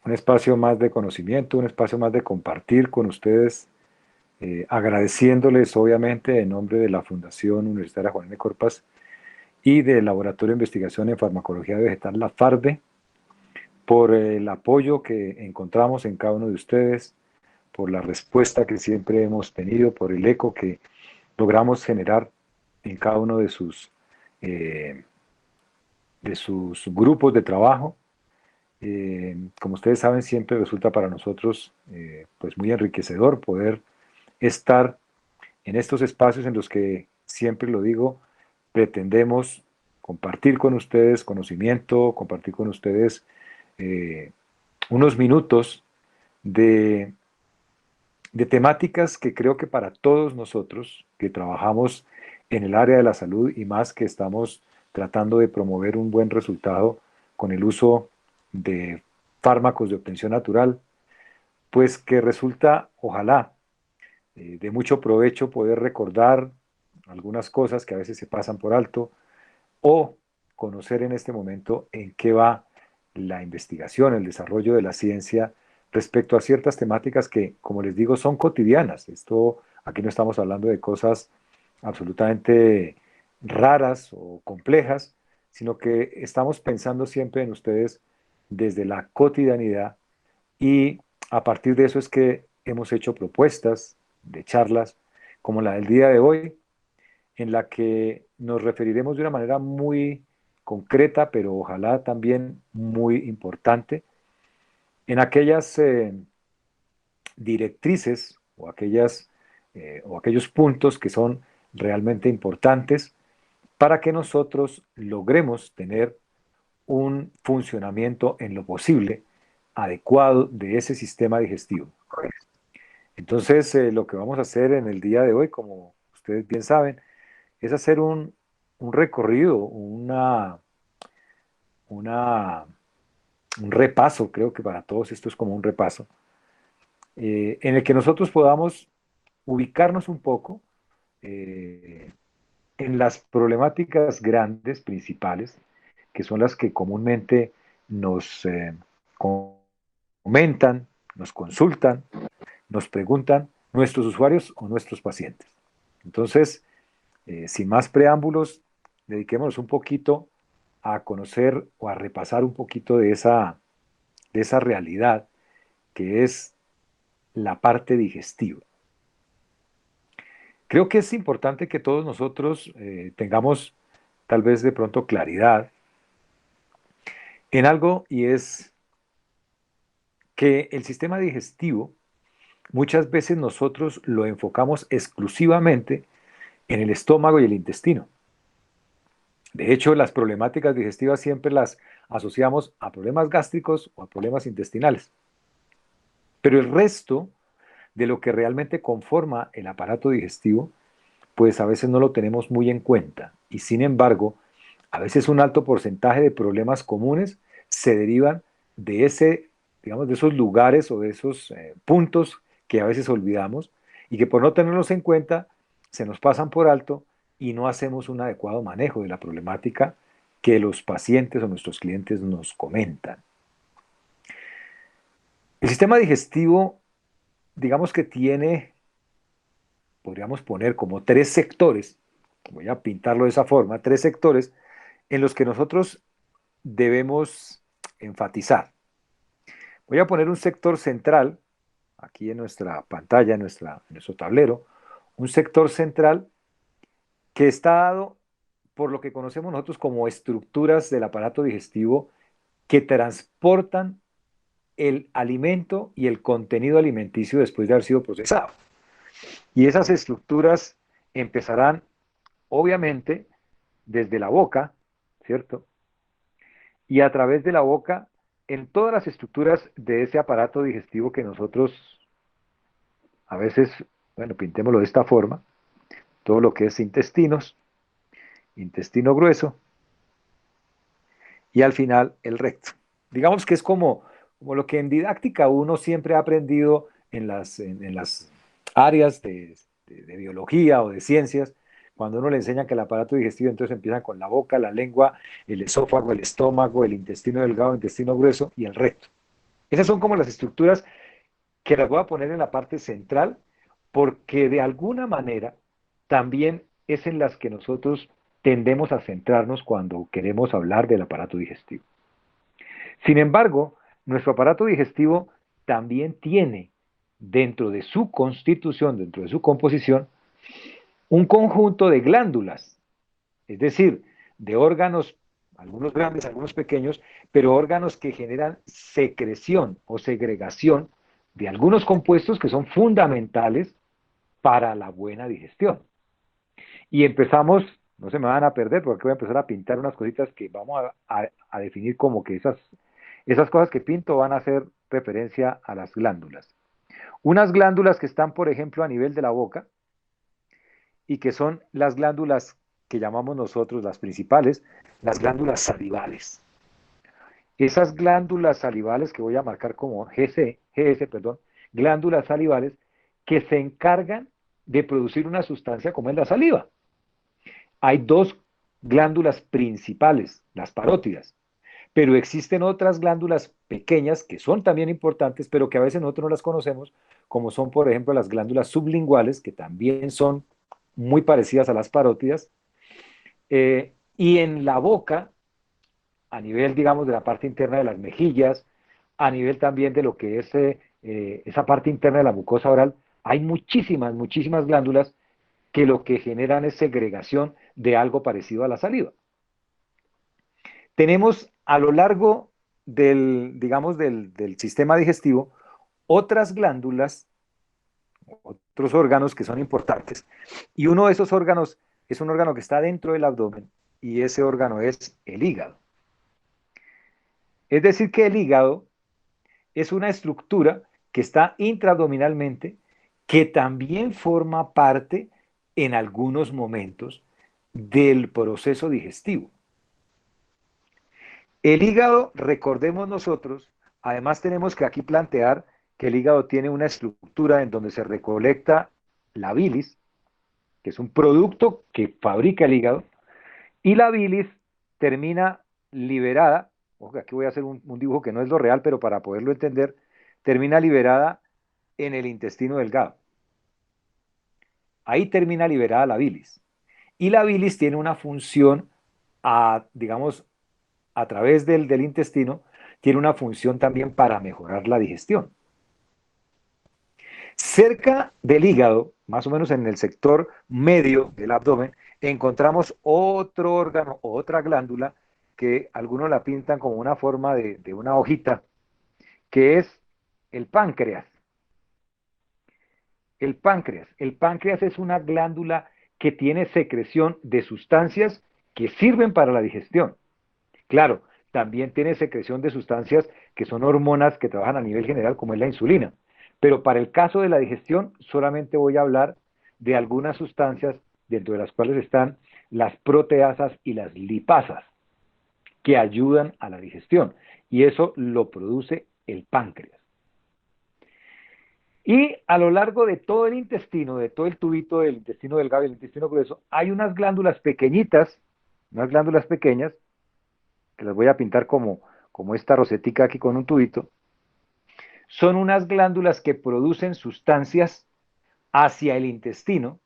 un espacio más de conocimiento, un espacio más de compartir con ustedes, agradeciéndoles obviamente en nombre de la Fundación Universitaria Juan N. Corpas y del Laboratorio de Investigación en Farmacología Vegetal, la FARVE, por el apoyo que encontramos en cada uno de ustedes, por la respuesta que siempre hemos tenido, por el eco que logramos generar en cada uno eh, de sus grupos de trabajo. Como ustedes saben, siempre resulta para nosotros pues muy enriquecedor poder estar en estos espacios en los que, siempre lo digo, pretendemos compartir con ustedes conocimiento, compartir con ustedes eh, unos minutos de, de temáticas que creo que para todos nosotros que trabajamos en el área de la salud y más que estamos tratando de promover un buen resultado con el uso de fármacos de obtención natural, pues que resulta, ojalá, de mucho provecho poder recordar algunas cosas que a veces se pasan por alto o conocer en este momento en qué va la investigación, el desarrollo de la ciencia respecto a ciertas temáticas que, como les digo, son cotidianas. Esto, aquí no estamos hablando de cosas absolutamente raras o complejas, sino que estamos pensando siempre en ustedes desde la cotidianidad y a partir de eso es que hemos hecho propuestas de charlas como la del día de hoy, en la que nos referiremos de una manera muy concreta, pero ojalá también muy importante, en aquellas directrices o aquellos puntos que son realmente importantes para que nosotros logremos tener un funcionamiento en lo posible adecuado de ese sistema digestivo. Entonces, lo que vamos a hacer en el día de hoy, como ustedes bien saben, es hacer un recorrido, una, un repaso, creo que para todos esto es como un repaso, en el que nosotros podamos ubicarnos un poco eh, en las problemáticas grandes, principales, que son las que comúnmente nos comentan, nos consultan, nos preguntan nuestros usuarios o nuestros pacientes. Entonces, sin más preámbulos, dediquémonos un poquito a conocer o a repasar un poquito de esa realidad que es la parte digestiva. Creo que es importante que todos nosotros tengamos tal vez de pronto claridad en algo y es que el sistema digestivo muchas veces nosotros lo enfocamos exclusivamente en el estómago y el intestino. De hecho, las problemáticas digestivas siempre las asociamos a problemas gástricos o a problemas intestinales. Pero el resto de lo que realmente conforma el aparato digestivo, pues a veces no lo tenemos muy en cuenta. Y sin embargo, a veces un alto porcentaje de problemas comunes se derivan de digamos, de esos lugares o de esos puntos que a veces olvidamos y que por no tenerlos en cuenta se nos pasan por alto y no hacemos un adecuado manejo de la problemática que los pacientes o nuestros clientes nos comentan. El sistema digestivo, digamos que tiene, podríamos poner como tres sectores, voy a pintarlo de esa forma, tres sectores en los que nosotros debemos enfatizar. Voy a poner un sector central, aquí en nuestra pantalla, en nuestro tablero, un sector central que está dado por lo que conocemos nosotros como estructuras del aparato digestivo que transportan el alimento y el contenido alimenticio después de haber sido procesado. Y esas estructuras empezarán, obviamente, desde la boca, ¿cierto? Y a través de la boca en todas las estructuras de ese aparato digestivo que nosotros a veces, bueno, pintémoslo de esta forma, todo lo que es intestinos, intestino grueso y al final el recto. Digamos que es como lo que en didáctica uno siempre ha aprendido en las áreas de biología o de ciencias, cuando uno le enseña que el aparato digestivo entonces empieza con la boca, la lengua, el esófago, el estómago, el intestino delgado, el intestino grueso y el recto. Esas son como las estructuras que las voy a poner en la parte central, porque de alguna manera también es en las que nosotros tendemos a centrarnos cuando queremos hablar del aparato digestivo. Sin embargo, nuestro aparato digestivo también tiene dentro de su constitución, dentro de su composición, un conjunto de glándulas, es decir, de órganos, algunos grandes, algunos pequeños, pero órganos que generan secreción o segregación de algunos compuestos que son fundamentales para la buena digestión. Y empezamos, no se me van a perder, porque voy a empezar a pintar unas cositas que vamos a definir como que esas cosas que pinto van a hacer referencia a las glándulas. Unas glándulas que están, por ejemplo, a nivel de la boca y que son las glándulas que llamamos nosotros las principales, las glándulas salivales. Esas glándulas salivales que voy a marcar como GS, perdón, glándulas salivales que se encargan de producir una sustancia como es la saliva. Hay dos glándulas principales, las parótidas, pero existen otras glándulas pequeñas que son también importantes, pero que a veces nosotros no las conocemos, como son, por ejemplo, las glándulas sublinguales, que también son muy parecidas a las parótidas, y en la boca, a nivel, digamos, de la parte interna de las mejillas, a nivel también de lo que es esa parte interna de la mucosa oral, hay muchísimas, muchísimas glándulas que lo que generan es segregación de algo parecido a la saliva. Tenemos a lo largo del, digamos, del sistema digestivo otras glándulas, otros órganos que son importantes, y uno de esos órganos es un órgano que está dentro del abdomen, y ese órgano es el hígado. Es decir, que el hígado es una estructura que está intraabdominalmente, que también forma parte en algunos momentos del proceso digestivo. El hígado, recordemos nosotros, además tenemos que aquí plantear que el hígado tiene una estructura en donde se recolecta la bilis, que es un producto que fabrica el hígado, y la bilis termina liberada, ojo, aquí voy a hacer un dibujo que no es lo real, pero para poderlo entender, termina liberada en el intestino delgado. Ahí termina liberada la bilis. Y la bilis tiene una función, digamos, a través del intestino, tiene una función también para mejorar la digestión. Cerca del hígado, más o menos en el sector medio del abdomen, encontramos otro órgano, otra glándula, que algunos la pintan como una forma de una hojita, que es el páncreas. El páncreas. El páncreas es una glándula que tiene secreción de sustancias que sirven para la digestión. Claro, también tiene secreción de sustancias que son hormonas que trabajan a nivel general, como es la insulina. Pero para el caso de la digestión, solamente voy a hablar de algunas sustancias dentro de las cuales están las proteasas y las lipasas, que ayudan a la digestión. Y eso lo produce el páncreas. Y a lo largo de todo el intestino, de todo el tubito del intestino delgado y el intestino grueso, hay unas glándulas pequeñitas, unas glándulas pequeñas, que las voy a pintar como esta rosetica aquí con un tubito. Son unas glándulas que producen sustancias hacia el intestino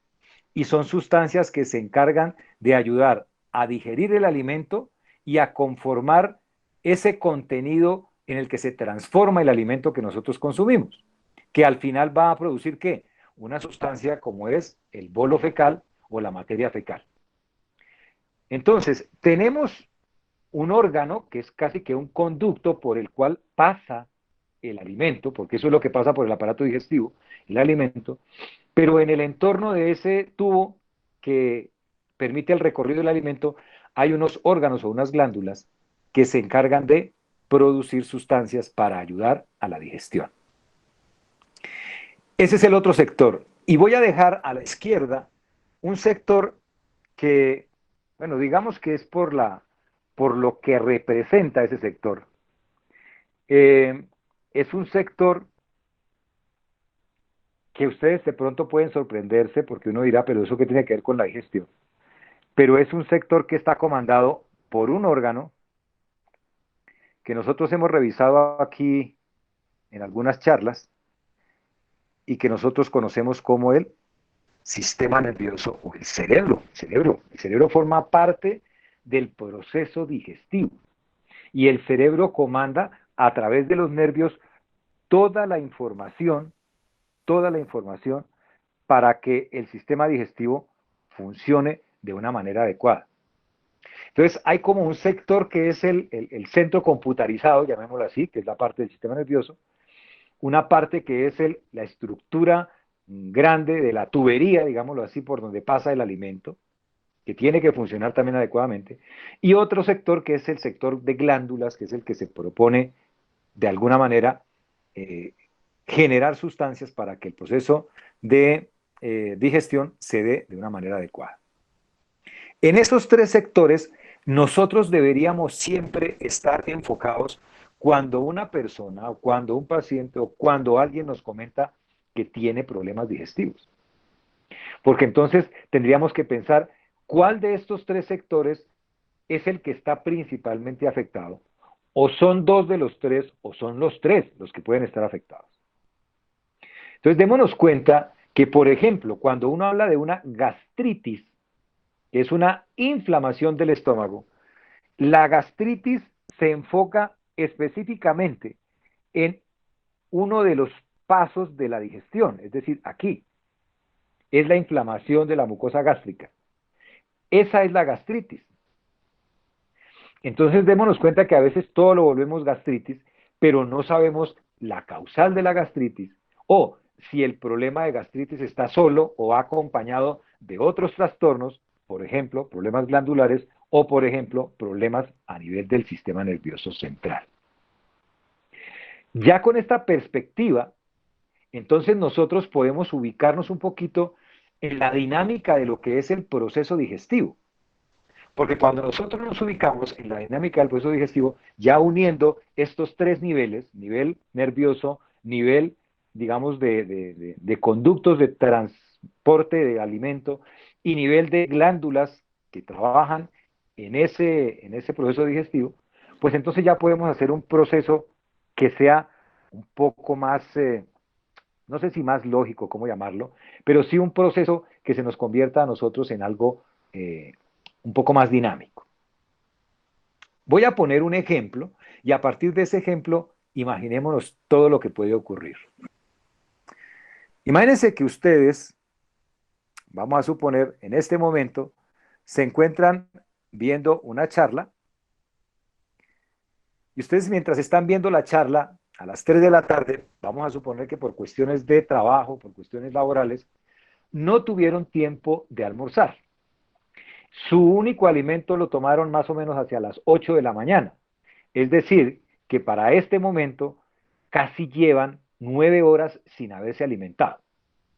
y son sustancias que se encargan de ayudar a digerir el alimento y a conformar ese contenido en el que se transforma el alimento que nosotros consumimos, que al final va a producir ¿qué? Una sustancia como es el bolo fecal o la materia fecal. Entonces, tenemos un órgano que es casi que un conducto por el cual pasa el alimento, porque eso es lo que pasa por el aparato digestivo, el alimento, pero en el entorno de ese tubo que permite el recorrido del alimento hay unos órganos o unas glándulas que se encargan de producir sustancias para ayudar a la digestión. Ese es el otro sector. Y voy a dejar a la izquierda un sector que, bueno, digamos que es por lo que representa ese sector. Eh, es un sector que ustedes de pronto pueden sorprenderse porque uno dirá, pero eso qué tiene que ver con la digestión. Pero es un sector que está comandado por un órgano que nosotros hemos revisado aquí en algunas charlas y que nosotros conocemos como el sistema nervioso o el cerebro. El cerebro forma parte del proceso digestivo y el cerebro comanda a través de los nervios toda la información, toda la información para que el sistema digestivo funcione de una manera adecuada. Entonces hay como un sector que es el centro computarizado, llamémoslo así, que es la parte del sistema nervioso, una parte que es la estructura grande de la tubería, digámoslo así, por donde pasa el alimento, que tiene que funcionar también adecuadamente, y otro sector que es el sector de glándulas, que es el que se propone de alguna manera eh, generar sustancias para que el proceso de digestión se dé de una manera adecuada. En esos tres sectores, nosotros deberíamos siempre estar enfocados cuando una persona o cuando un paciente o cuando alguien nos comenta que tiene problemas digestivos. Porque entonces tendríamos que pensar cuál de estos tres sectores es el que está principalmente afectado, o son dos de los tres, o son los tres los que pueden estar afectados. Entonces démonos cuenta que, por ejemplo, cuando uno habla de una gastritis, que es una inflamación del estómago, la gastritis se enfoca específicamente en uno de los pasos de la digestión, es decir, aquí, es la inflamación de la mucosa gástrica. Esa es la gastritis. Entonces démonos cuenta que a veces todo lo volvemos gastritis, pero no sabemos la causal de la gastritis o si el problema de gastritis está solo o acompañado de otros trastornos, por ejemplo, problemas glandulares o, por ejemplo, problemas a nivel del sistema nervioso central. Ya con esta perspectiva, entonces nosotros podemos ubicarnos un poquito en la dinámica de lo que es el proceso digestivo. Porque cuando nosotros nos ubicamos en la dinámica del proceso digestivo, ya uniendo estos tres niveles, nivel nervioso, nivel, digamos, de conductos de transporte de alimento y nivel de glándulas que trabajan en ese proceso digestivo, pues entonces ya podemos hacer un proceso que sea un poco más, no sé si más lógico, cómo llamarlo, pero sí un proceso que se nos convierta a nosotros en algo un poco más dinámico. Voy a poner un ejemplo y a partir de ese ejemplo, imaginémonos todo lo que puede ocurrir. Imagínense que ustedes, vamos a suponer, en este momento, se encuentran viendo una charla y ustedes mientras están viendo la charla, a las 3 de la tarde, vamos a suponer que por cuestiones de trabajo, por cuestiones laborales, no tuvieron tiempo de almorzar. Su único alimento lo tomaron más o menos hacia las 8 de la mañana. Es decir, que para este momento casi llevan 9 horas sin haberse alimentado.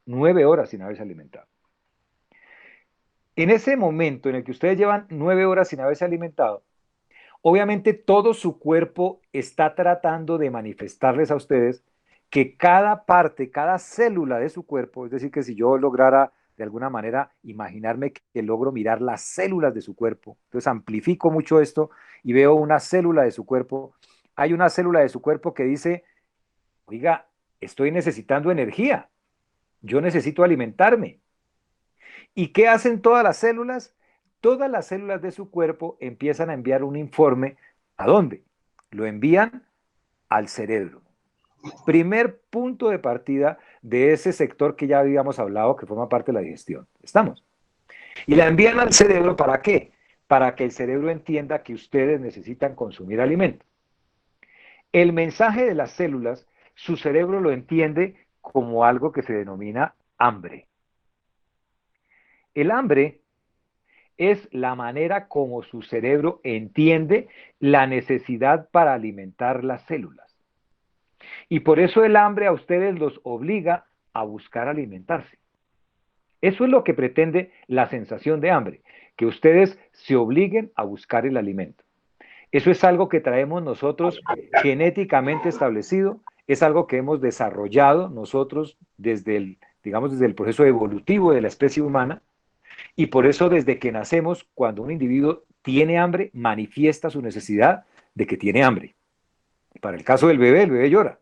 9 horas sin haberse alimentado. En ese momento en el que ustedes llevan 9 horas sin haberse alimentado, obviamente todo su cuerpo está tratando de manifestarles a ustedes que cada parte, cada célula de su cuerpo, es decir, que si yo lograra de alguna manera imaginarme que logro mirar las células de su cuerpo, entonces amplifico mucho esto y veo una célula de su cuerpo, hay una célula de su cuerpo que dice, oiga, estoy necesitando energía, yo necesito alimentarme. ¿Y qué hacen todas las células? Todas las células de su cuerpo empiezan a enviar un informe. ¿A dónde? Lo envían al cerebro. Primer punto de partida de ese sector que ya habíamos hablado, que forma parte de la digestión. ¿Estamos? Y la envían al cerebro, ¿para qué? Para que el cerebro entienda que ustedes necesitan consumir alimento. El mensaje de las células, su cerebro lo entiende como algo que se denomina hambre. El hambre es la manera como su cerebro entiende la necesidad para alimentar las células. Y por eso el hambre a ustedes los obliga a buscar alimentarse. Eso es lo que pretende la sensación de hambre, que ustedes se obliguen a buscar el alimento. Eso es algo que traemos nosotros genéticamente establecido, es algo que hemos desarrollado nosotros desde el, digamos, desde el proceso evolutivo de la especie humana, y por eso desde que nacemos, cuando un individuo tiene hambre, manifiesta su necesidad de que tiene hambre. Para el caso del bebé, el bebé llora.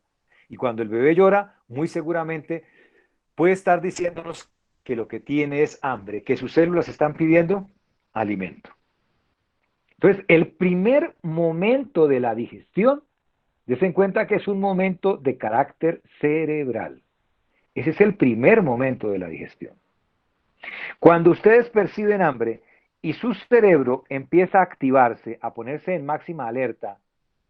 Y cuando el bebé llora, muy seguramente puede estar diciéndonos que lo que tiene es hambre, que sus células están pidiendo alimento. Entonces, el primer momento de la digestión, dense en cuenta que es un momento de carácter cerebral. Ese es el primer momento de la digestión. Cuando ustedes perciben hambre y su cerebro empieza a activarse, a ponerse en máxima alerta,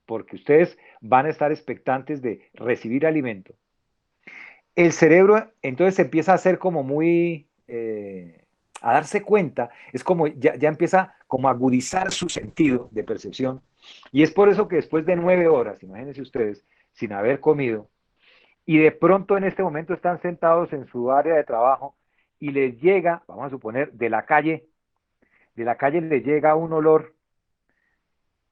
porque ustedes van a estar expectantes de recibir alimento, el cerebro entonces empieza a ser como muy, a darse cuenta, es como ya empieza como a agudizar su sentido de percepción. Y es por eso que después de 9 horas, imagínense ustedes, sin haber comido, y de pronto en este momento están sentados en su área de trabajo y les llega, vamos a suponer, de la calle les llega un olor,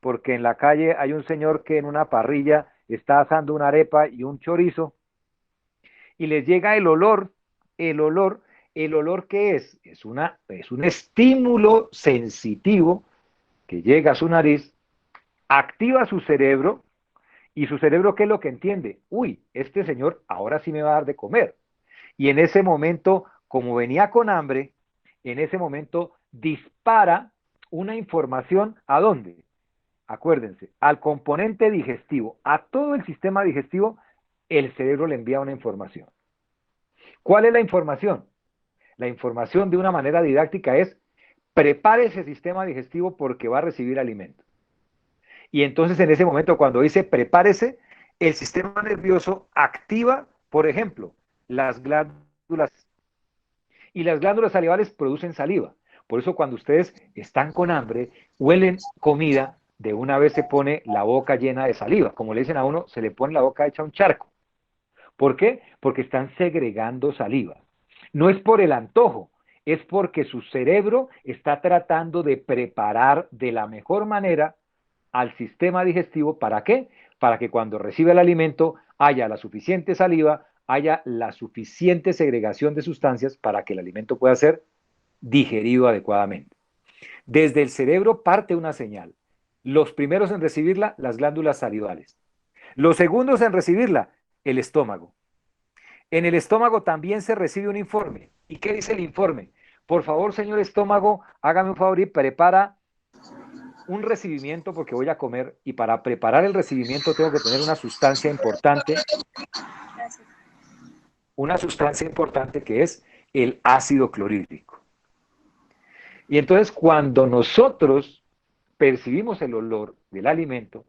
porque en la calle hay un señor que en una parrilla está asando una arepa y un chorizo, y les llega el olor, el olor que es un estímulo sensitivo que llega a su nariz, activa su cerebro, y su cerebro, ¿qué es lo que entiende? Uy, este señor ahora sí me va a dar de comer. Y en ese momento, como venía con hambre, en ese momento dispara una información, ¿a dónde? Acuérdense, al componente digestivo, a todo el sistema digestivo, el cerebro le envía una información. ¿Cuál es la información? La información de una manera didáctica es: prepare ese sistema digestivo porque va a recibir alimento. Y entonces en ese momento cuando dice prepárese, el sistema nervioso activa, por ejemplo, las glándulas, y las glándulas salivales producen saliva. Por eso cuando ustedes están con hambre, huelen comida, de una vez se pone la boca llena de saliva. Como le dicen a uno, se le pone la boca hecha un charco. ¿Por qué? Porque están segregando saliva. No es por el antojo, es porque su cerebro está tratando de preparar de la mejor manera al sistema digestivo. ¿Para qué? Para que cuando reciba el alimento haya la suficiente saliva, haya la suficiente segregación de sustancias para que el alimento pueda ser digerido adecuadamente. Desde el cerebro parte una señal. Los primeros en recibirla, las glándulas salivales. Los segundos en recibirla, el estómago. En el estómago también se recibe un informe. ¿Y qué dice el informe? Por favor, señor estómago, hágame un favor y prepara un recibimiento porque voy a comer, y para preparar el recibimiento tengo que tener una sustancia importante que es el ácido clorhídrico. Y entonces cuando nosotros percibimos el olor del alimento,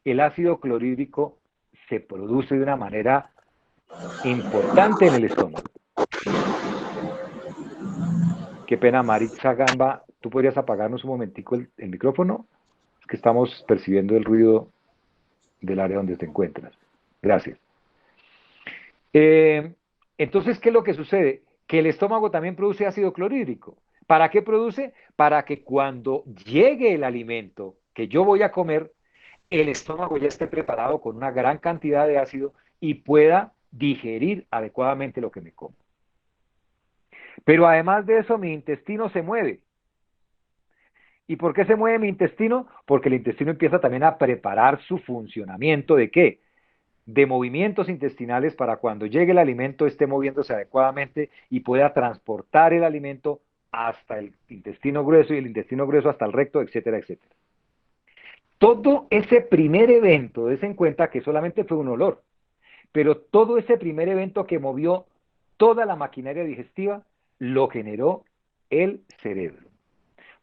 el ácido clorhídrico se produce de una manera importante en el estómago. Qué pena, Maritza Gamba, ¿tú podrías apagarnos un momentico el micrófono? Es que estamos percibiendo el ruido del área donde te encuentras. Gracias. Eh, entonces, ¿qué es lo que sucede? Que el estómago también produce ácido clorhídrico. ¿Para qué produce? Para que cuando llegue el alimento que yo voy a comer, el estómago ya esté preparado con una gran cantidad de ácido y pueda digerir adecuadamente lo que me como. Pero además de eso, mi intestino se mueve. ¿Y por qué se mueve mi intestino? Porque el intestino empieza también a preparar su funcionamiento. ¿De qué? De movimientos intestinales para cuando llegue el alimento esté moviéndose adecuadamente y pueda transportar el alimento hasta el intestino grueso y el intestino grueso hasta el recto, etcétera, etcétera. Todo ese primer evento, des en cuenta que solamente fue un olor, pero todo ese primer evento que movió toda la maquinaria digestiva lo generó el cerebro.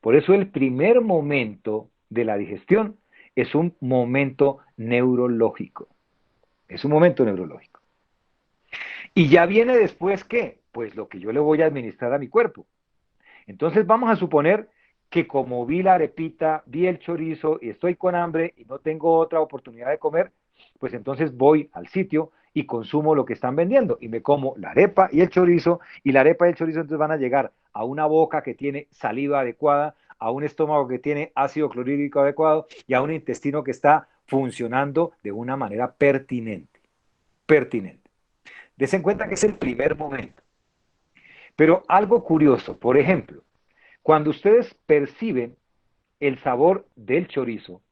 Por eso el primer momento de la digestión es un momento neurológico. Es un momento neurológico. Y ya viene después, ¿qué? Pues lo que yo le voy a administrar a mi cuerpo. Entonces vamos a suponer que como vi la arepita, vi el chorizo y estoy con hambre y no tengo otra oportunidad de comer, pues entonces voy al sitio y consumo lo que están vendiendo y me como la arepa y el chorizo, y la arepa y el chorizo entonces van a llegar a una boca que tiene saliva adecuada, a un estómago que tiene ácido clorhídrico adecuado y a un intestino que está funcionando de una manera pertinente. Pertinente. Des en cuenta que es el primer momento. Pero algo curioso, por ejemplo, cuando ustedes perciben el sabor del chorizo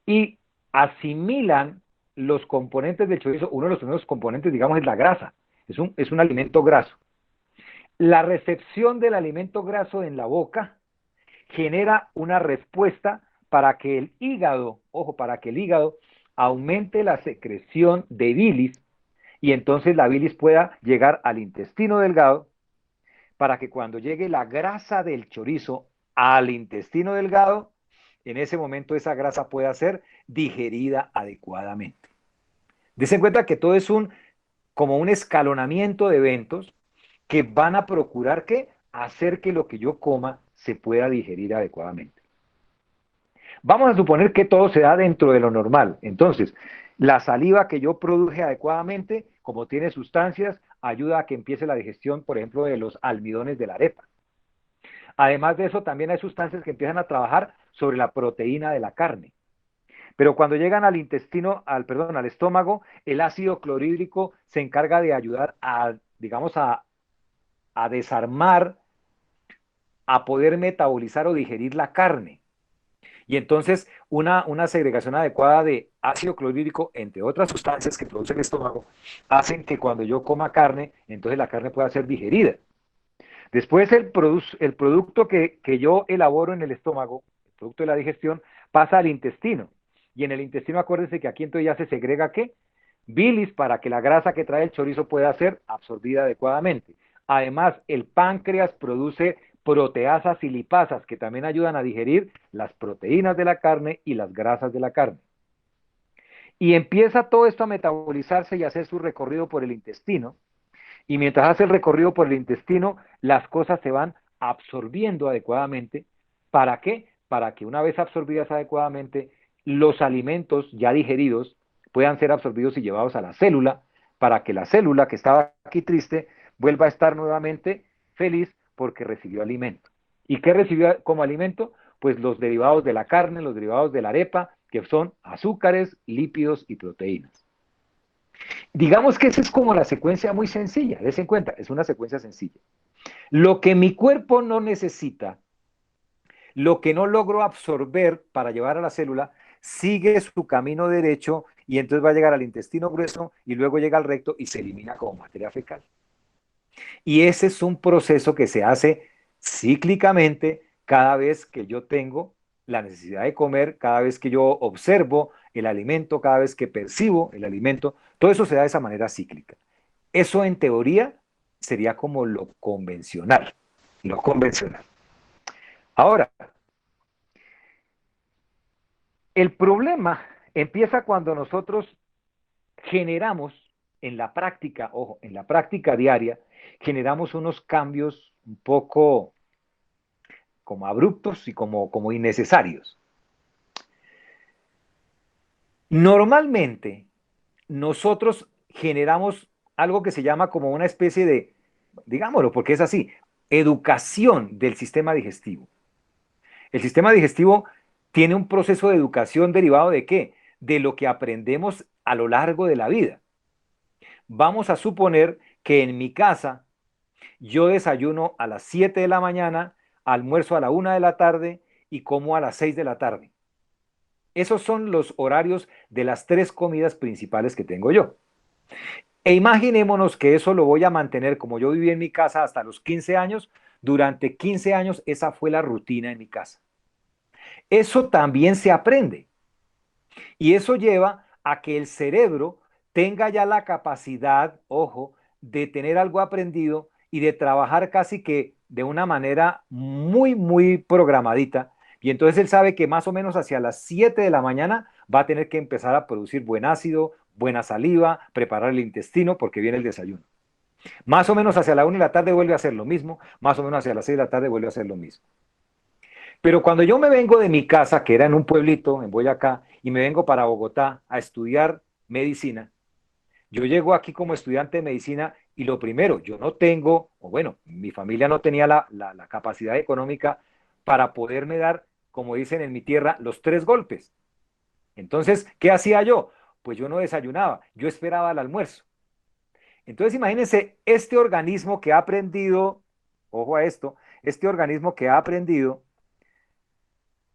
y asimilan los componentes del chorizo, uno de los primeros componentes, digamos, es la grasa. Es un alimento graso. La recepción del alimento graso en la boca genera una respuesta para que el hígado, ojo, para que el hígado aumente la secreción de bilis y entonces la bilis pueda llegar al intestino delgado para que cuando llegue la grasa del chorizo al intestino delgado, en ese momento esa grasa pueda ser digerida adecuadamente. Dese cuenta que todo es como un escalonamiento de eventos que van a procurar que hacer que lo que yo coma se pueda digerir adecuadamente. Vamos a suponer que todo se da dentro de lo normal. Entonces, la saliva que yo produje adecuadamente, como tiene sustancias, ayuda a que empiece la digestión, por ejemplo, de los almidones de la arepa. Además de eso, también hay sustancias que empiezan a trabajar sobre la proteína de la carne. Pero cuando llegan al intestino, perdón, al estómago, el ácido clorhídrico se encarga de ayudar a, digamos, a desarmar, a poder metabolizar o digerir la carne. Y entonces una segregación adecuada de ácido clorhídrico, entre otras sustancias que produce el estómago, hacen que cuando yo coma carne, entonces la carne pueda ser digerida. Después el producto que yo elaboro en el estómago, el producto de la digestión, pasa al intestino. Y en el intestino, acuérdense que aquí entonces ya se segrega ¿qué? Bilis para que la grasa que trae el chorizo pueda ser absorbida adecuadamente. Además, el páncreas produce proteasas y lipasas que también ayudan a digerir las proteínas de la carne y las grasas de la carne. Y empieza todo esto a metabolizarse y a hacer su recorrido por el intestino. Y mientras hace el recorrido por el intestino, las cosas se van absorbiendo adecuadamente. ¿Para qué? Para que una vez absorbidas adecuadamente, los alimentos ya digeridos puedan ser absorbidos y llevados a la célula, para que la célula que estaba aquí triste vuelva a estar nuevamente feliz porque recibió alimento. ¿Y qué recibió como alimento? Pues los derivados de la carne, los derivados de la arepa, que son azúcares, lípidos y proteínas. Digamos que esa es como la secuencia muy sencilla, des en cuenta, es una secuencia sencilla. Lo que mi cuerpo no necesita, lo que no logro absorber para llevar a la célula, sigue su camino derecho y entonces va a llegar al intestino grueso y luego llega al recto y se elimina como materia fecal. Y ese es un proceso que se hace cíclicamente cada vez que yo tengo la necesidad de comer, cada vez que yo observo el alimento, cada vez que percibo el alimento, todo eso se da de esa manera cíclica. Eso en teoría sería como lo convencional, lo convencional. Ahora, el problema empieza cuando nosotros generamos en la práctica, ojo, en la práctica diaria, generamos unos cambios un poco como abruptos y como innecesarios. Normalmente, nosotros generamos algo que se llama como una especie de, digámoslo porque es así, educación del sistema digestivo. El sistema digestivo tiene un proceso de educación derivado de qué? De lo que aprendemos a lo largo de la vida. Vamos a suponer que en mi casa yo desayuno a las 7 de la mañana, almuerzo a la 1 de la tarde y como a las 6 de la tarde. Esos son los horarios de las tres comidas principales que tengo yo. E imaginémonos que eso lo voy a mantener como yo viví en mi casa hasta los 15 años. Durante 15 años esa fue la rutina en mi casa. Eso también se aprende. Y eso lleva a que el cerebro tenga ya la capacidad, ojo, de tener algo aprendido y de trabajar casi que de una manera muy, muy programadita. Y entonces él sabe que más o menos hacia las 7 de la mañana va a tener que empezar a producir buen ácido, buena saliva, preparar el intestino porque viene el desayuno. Más o menos hacia la 1 de la tarde vuelve a hacer lo mismo, más o menos hacia las 6 de la tarde vuelve a hacer lo mismo. Pero cuando yo me vengo de mi casa, que era en un pueblito, en Boyacá, y me vengo para Bogotá a estudiar medicina, yo llego aquí como estudiante de medicina y lo primero, yo no tengo, o bueno, mi familia no tenía la capacidad económica para poderme dar, como dicen en mi tierra, los tres golpes. Entonces, ¿qué hacía yo? Pues yo no desayunaba, yo esperaba el almuerzo. Entonces, imagínense este organismo que ha aprendido, ojo a esto, este organismo que ha aprendido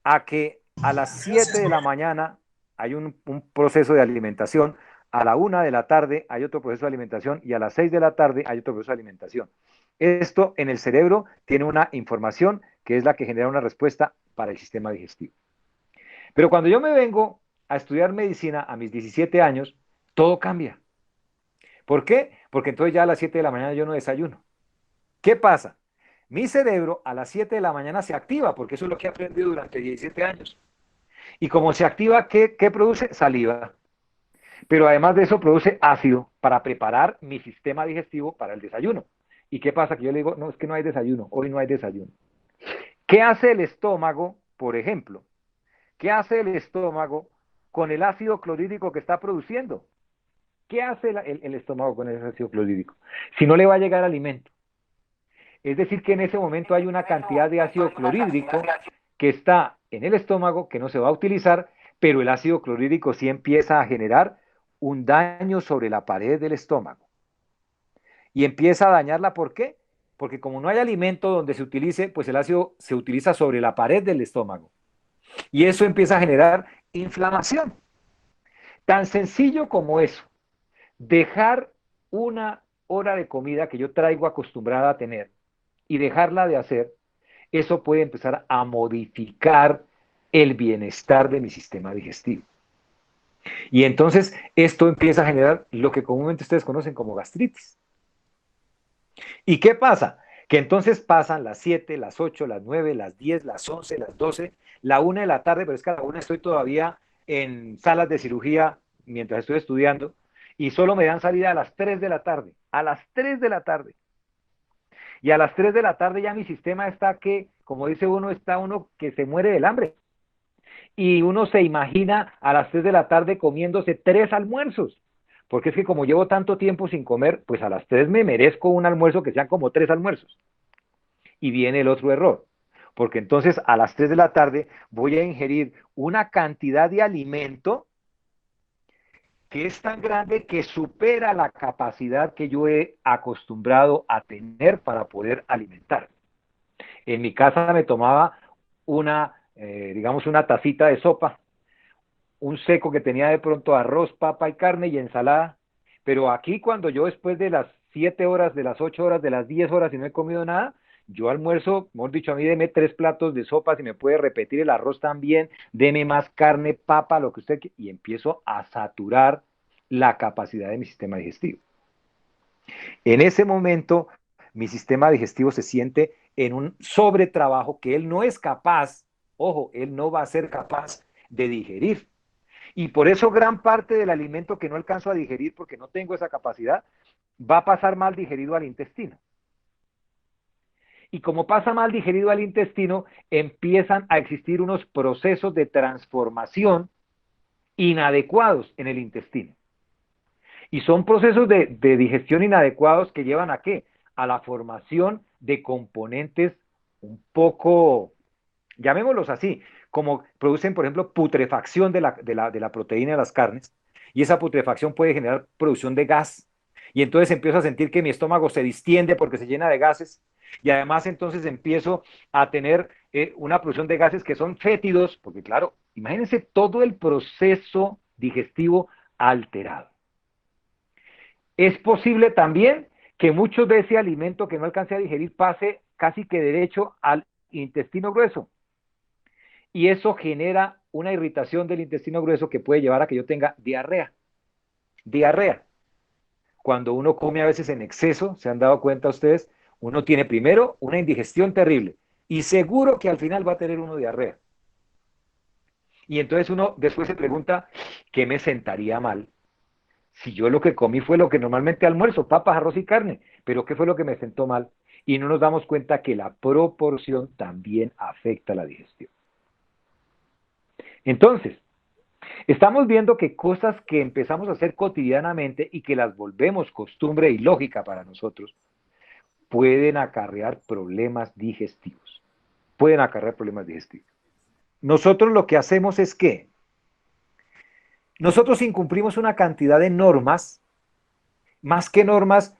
a que a las 7 de la mañana hay un proceso de alimentación, a la 1 de la tarde hay otro proceso de alimentación y a las 6 de la tarde hay otro proceso de alimentación. Esto en el cerebro tiene una información que es la que genera una respuesta para el sistema digestivo. Pero cuando yo me vengo a estudiar medicina a mis 17 años, todo cambia. ¿Por qué? Porque entonces ya a las 7 de la mañana yo no desayuno. ¿Qué pasa? Mi cerebro a las 7 de la mañana se activa, porque eso es lo que he aprendido durante 17 años. Y como se activa, ¿qué produce? Saliva. Pero además de eso produce ácido para preparar mi sistema digestivo para el desayuno. ¿Y qué pasa? Que yo le digo, no, es que no hay desayuno, hoy no hay desayuno. ¿Qué hace el estómago, por ejemplo? ¿Qué hace el estómago con el ácido clorhídrico que está produciendo? ¿Qué hace el estómago con ese ácido clorhídrico? Si no le va a llegar alimento. Es decir, que en ese momento hay una cantidad de ácido clorhídrico que está en el estómago que no se va a utilizar, pero el ácido clorhídrico sí empieza a generar un daño sobre la pared del estómago. Y empieza a dañarla, ¿por qué? Porque como no hay alimento donde se utilice, pues el ácido se utiliza sobre la pared del estómago. Y eso empieza a generar inflamación. Tan sencillo como eso. Dejar una hora de comida que yo traigo acostumbrada a tener y dejarla de hacer, eso puede empezar a modificar el bienestar de mi sistema digestivo. Y entonces esto empieza a generar lo que comúnmente ustedes conocen como gastritis. ¿Y qué pasa? Que entonces pasan las 7, las 8, las 9, las 10, las 11, las 12, la 1 de la tarde, pero es que a la 1 estoy todavía en salas de cirugía mientras estoy estudiando y solo me dan salida a las 3 de la tarde, a las 3 de la tarde. Y a las 3 de la tarde ya mi sistema está que, como dice uno, está uno que se muere del hambre. Y uno se imagina a las 3 de la tarde comiéndose 3 almuerzos. Porque es que como llevo tanto tiempo sin comer, pues a las 3 me merezco un almuerzo que sean como 3 almuerzos. Y viene el otro error. Porque entonces a las 3 de la tarde voy a ingerir una cantidad de alimento que es tan grande que supera la capacidad que yo he acostumbrado a tener para poder alimentar. En mi casa me tomaba digamos, una tacita de sopa, un seco que tenía de pronto arroz, papa y carne y ensalada. Pero aquí cuando yo después de las 7 horas, de las 8 horas, de las 10 horas y no he comido nada, yo almuerzo, mejor dicho, a mí deme 3 platos de sopa, si me puede repetir el arroz también, deme más carne, papa, lo que usted quiera, y empiezo a saturar la capacidad de mi sistema digestivo. En ese momento, mi sistema digestivo se siente en un sobretrabajo que él no es capaz, ojo, él no va a ser capaz de digerir. Y por eso gran parte del alimento que no alcanzo a digerir porque no tengo esa capacidad, va a pasar mal digerido al intestino. Y como pasa mal digerido al intestino, empiezan a existir unos procesos de transformación inadecuados en el intestino. Y son procesos de digestión inadecuados que llevan a ¿qué? A la formación de componentes un poco, llamémoslos así, como producen, por ejemplo, putrefacción de la proteína de las carnes, y esa putrefacción puede generar producción de gas, y entonces empiezo a sentir que mi estómago se distiende porque se llena de gases, y además entonces empiezo a tener una producción de gases que son fétidos, porque claro, imagínense todo el proceso digestivo alterado. Es posible también que mucho de ese alimento que no alcance a digerir pase casi que derecho al intestino grueso. Y eso genera una irritación del intestino grueso que puede llevar a que yo tenga diarrea. Diarrea. Cuando uno come a veces en exceso, se han dado cuenta ustedes, uno tiene primero una indigestión terrible y seguro que al final va a tener uno diarrea. Y entonces uno después se pregunta, ¿qué me sentaría mal? Si yo lo que comí fue lo que normalmente almuerzo, papas, arroz y carne, pero ¿qué fue lo que me sentó mal? Y no nos damos cuenta que la proporción también afecta la digestión. Entonces, estamos viendo que cosas que empezamos a hacer cotidianamente y que las volvemos costumbre y lógica para nosotros, pueden acarrear problemas digestivos. Pueden acarrear problemas digestivos. Nosotros lo que hacemos es que nosotros incumplimos una cantidad de normas, más que normas,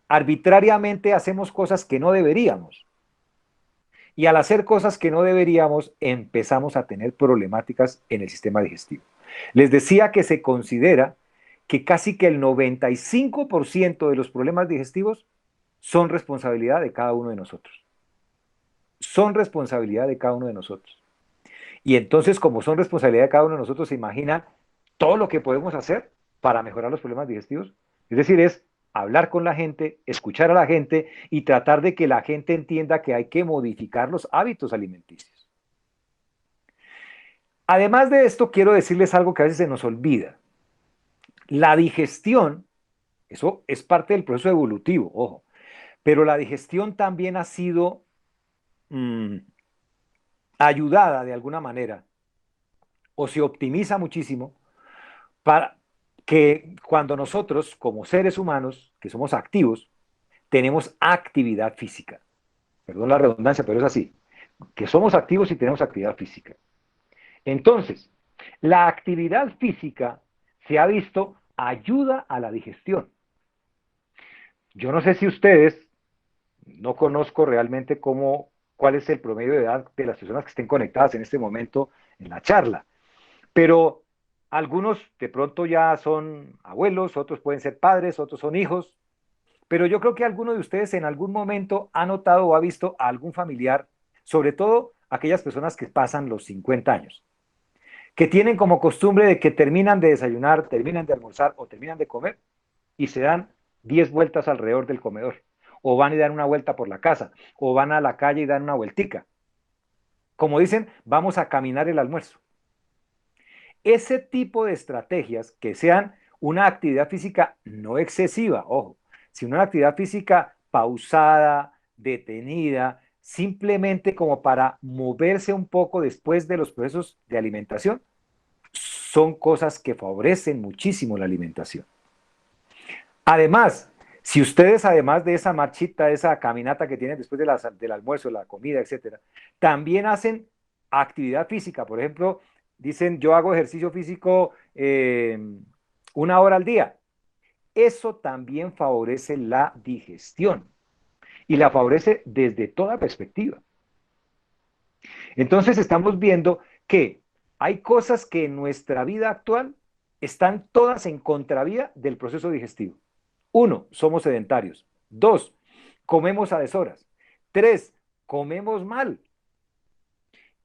arbitrariamente hacemos cosas que no deberíamos. Y al hacer cosas que no deberíamos, empezamos a tener problemáticas en el sistema digestivo. Les decía que se considera que casi que el 95% de los problemas digestivos son responsabilidad de cada uno de nosotros. Son responsabilidad de cada uno de nosotros. Y entonces, como son responsabilidad de cada uno de nosotros, se imagina todo lo que podemos hacer para mejorar los problemas digestivos. Es decir, es hablar con la gente, escuchar a la gente y tratar de que la gente entienda que hay que modificar los hábitos alimenticios. Además de esto, quiero decirles algo que a veces se nos olvida. La digestión, eso es parte del proceso evolutivo, ojo, pero la digestión también ha sido ayudada de alguna manera o se optimiza muchísimo para que cuando nosotros, como seres humanos, que somos activos, tenemos actividad física. Perdón la redundancia, pero es así. Que somos activos y tenemos actividad física. Entonces, la actividad física se ha visto ayuda a la digestión. Yo no sé si ustedes, no conozco realmente cuál es el promedio de edad de las personas que estén conectadas en este momento en la charla, pero algunos de pronto ya son abuelos, otros pueden ser padres, otros son hijos, pero yo creo que alguno de ustedes en algún momento ha notado o ha visto a algún familiar, sobre todo aquellas personas que pasan los 50 años, que tienen como costumbre de que terminan de desayunar, terminan de almorzar o terminan de comer y se dan 10 vueltas alrededor del comedor, o van y dan una vuelta por la casa, o van a la calle y dan una vueltica. Como dicen, vamos a caminar el almuerzo. Ese tipo de estrategias que sean una actividad física no excesiva, ojo, sino una actividad física pausada, detenida, simplemente como para moverse un poco después de los procesos de alimentación, son cosas que favorecen muchísimo la alimentación. Además, si ustedes, además de esa marchita, de esa caminata que tienen después del almuerzo, la comida, etcétera, también hacen actividad física, por ejemplo, dicen yo hago ejercicio físico 1 hora al día. Eso también favorece la digestión y la favorece desde toda perspectiva. Entonces estamos viendo que hay cosas que en nuestra vida actual están todas en contravía del proceso digestivo. 1, somos sedentarios. 2, comemos a deshoras. 3, comemos mal.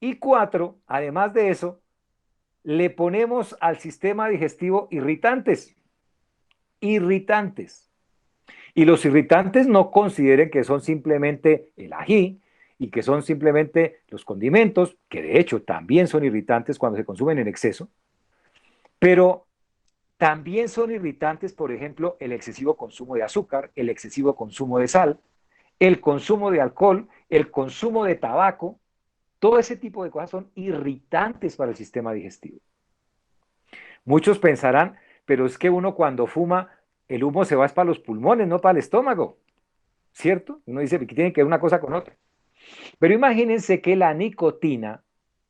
Y 4, además de eso, le ponemos al sistema digestivo irritantes. Irritantes. Y los irritantes no consideren que son simplemente el ají y que son simplemente los condimentos, que de hecho también son irritantes cuando se consumen en exceso, pero también son irritantes, por ejemplo, el excesivo consumo de azúcar, el excesivo consumo de sal, el consumo de alcohol, el consumo de tabaco, todo ese tipo de cosas son irritantes para el sistema digestivo. Muchos pensarán, pero es que uno cuando fuma, el humo se va para los pulmones, no para el estómago, ¿cierto? Uno dice que tiene que ver una cosa con otra. Pero imagínense que la nicotina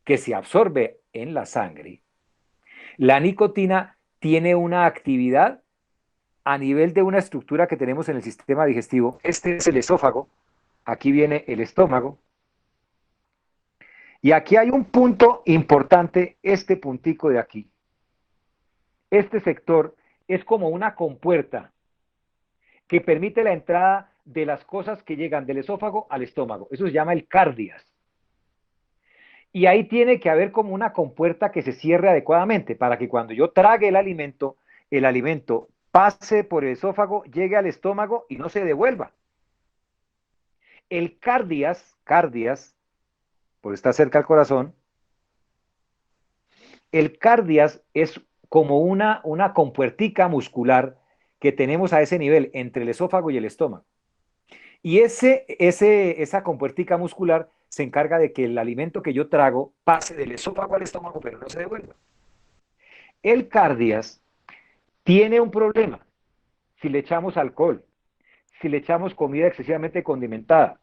que se absorbe en la sangre, la nicotina tiene una actividad a nivel de una estructura que tenemos en el sistema digestivo. Este es el esófago, aquí viene el estómago, y aquí hay un punto importante, este puntico de aquí. Este sector es como una compuerta que permite la entrada de las cosas que llegan del esófago al estómago. Eso se llama el cardias. Y ahí tiene que haber como una compuerta que se cierre adecuadamente para que cuando yo trague el alimento pase por el esófago, llegue al estómago y no se devuelva. El cardias, por estar cerca al corazón, el cardias es como una compuertica muscular que tenemos a ese nivel entre el esófago y el estómago. Y esa compuertica muscular se encarga de que el alimento que yo trago pase del esófago al estómago, pero no se devuelva. El cardias tiene un problema si le echamos alcohol, si le echamos comida excesivamente condimentada,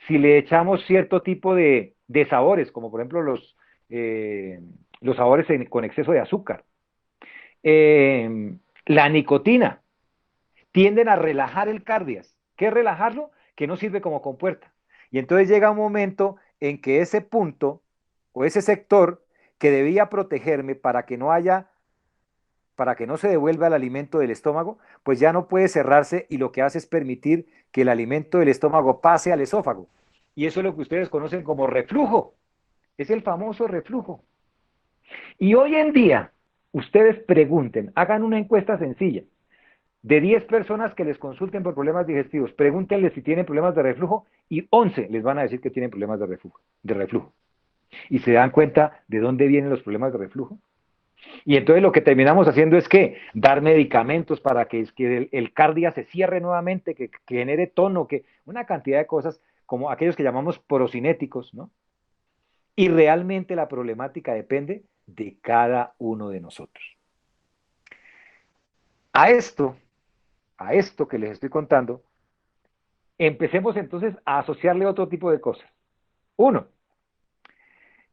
si le echamos cierto tipo de sabores, como por ejemplo los sabores con exceso de azúcar. La nicotina tienden a relajar el cardias. ¿Qué es relajarlo? Que no sirve como compuerta. Y entonces llega un momento en que ese punto o ese sector que debía protegerme para que no se devuelva el alimento del estómago, pues ya no puede cerrarse y lo que hace es permitir que el alimento del estómago pase al esófago. Y eso es lo que ustedes conocen como reflujo. Es el famoso reflujo. Y hoy en día, ustedes pregunten, hagan una encuesta sencilla. De 10 personas que les consulten por problemas digestivos, pregúntenles si tienen problemas de reflujo y 11 les van a decir que tienen problemas de reflujo. Y se dan cuenta de dónde vienen los problemas de reflujo. Y entonces lo que terminamos haciendo es que dar medicamentos para que el cardia se cierre nuevamente, que genere tono, que una cantidad de cosas como aquellos que llamamos procinéticos, ¿no? Y realmente la problemática depende de cada uno de nosotros. A esto, a esto que les estoy contando, empecemos entonces a asociarle otro tipo de cosas. Uno,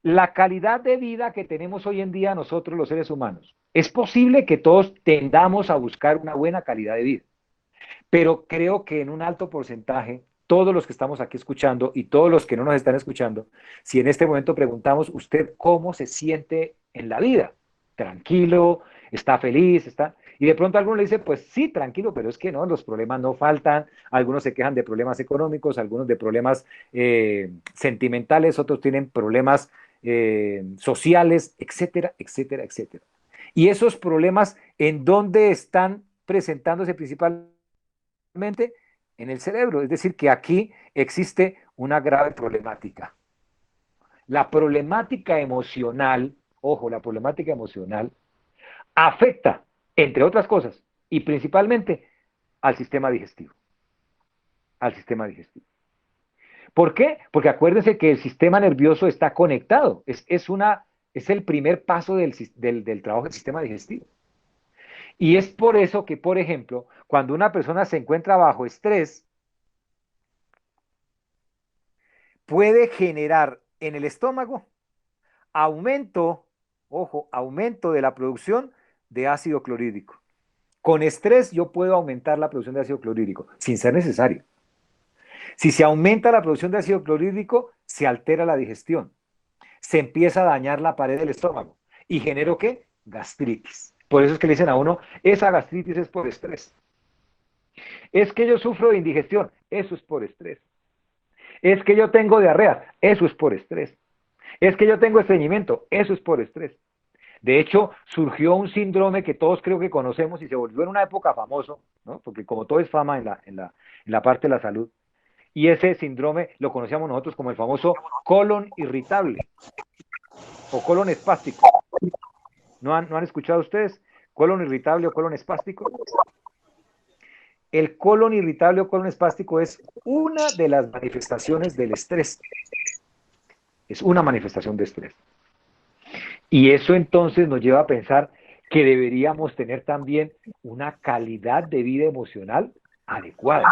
la calidad de vida que tenemos hoy en día nosotros los seres humanos. Es posible que todos tendamos a buscar una buena calidad de vida, pero creo que en un alto porcentaje, todos los que estamos aquí escuchando y todos los que no nos están escuchando, si en este momento preguntamos, ¿usted cómo se siente en la vida? ¿Tranquilo? ¿Está feliz? ¿Está? Y de pronto alguno le dice, pues sí, tranquilo, pero es que no, los problemas no faltan, algunos se quejan de problemas económicos, algunos de problemas sentimentales, otros tienen problemas sociales, etcétera, etcétera, etcétera. Y esos problemas, ¿en dónde están presentándose principalmente? En el cerebro? Es decir, que aquí existe una grave problemática. La problemática emocional, ojo, la problemática emocional afecta, entre otras cosas, y principalmente al sistema digestivo. Al sistema digestivo. ¿Por qué? Porque acuérdense que el sistema nervioso está conectado. Es el primer paso del trabajo del sistema digestivo. Y es por eso que, por ejemplo, cuando una persona se encuentra bajo estrés, puede generar en el estómago aumento, ojo, aumento de la producción de ácido clorhídrico. Con estrés yo puedo aumentar la producción de ácido clorhídrico, sin ser necesario. Si se aumenta la producción de ácido clorhídrico, se altera la digestión, se empieza a dañar la pared del estómago y genero ¿qué? Gastritis. Por eso es que le dicen a uno, esa gastritis es por estrés. Es que yo sufro de indigestión, eso es por estrés. Es que yo tengo diarrea, eso es por estrés. Es que yo tengo estreñimiento, eso es por estrés. De hecho, surgió un síndrome que todos creo que conocemos y se volvió en una época famoso, ¿no? Porque como todo es fama en la parte de la salud, y ese síndrome lo conocíamos nosotros como el famoso colon irritable o colon espástico. ¿No han escuchado ustedes colon irritable o colon espástico? El colon irritable o colon espástico es una de las manifestaciones del estrés. Es una manifestación de estrés. Y eso entonces nos lleva a pensar que deberíamos tener también una calidad de vida emocional adecuada.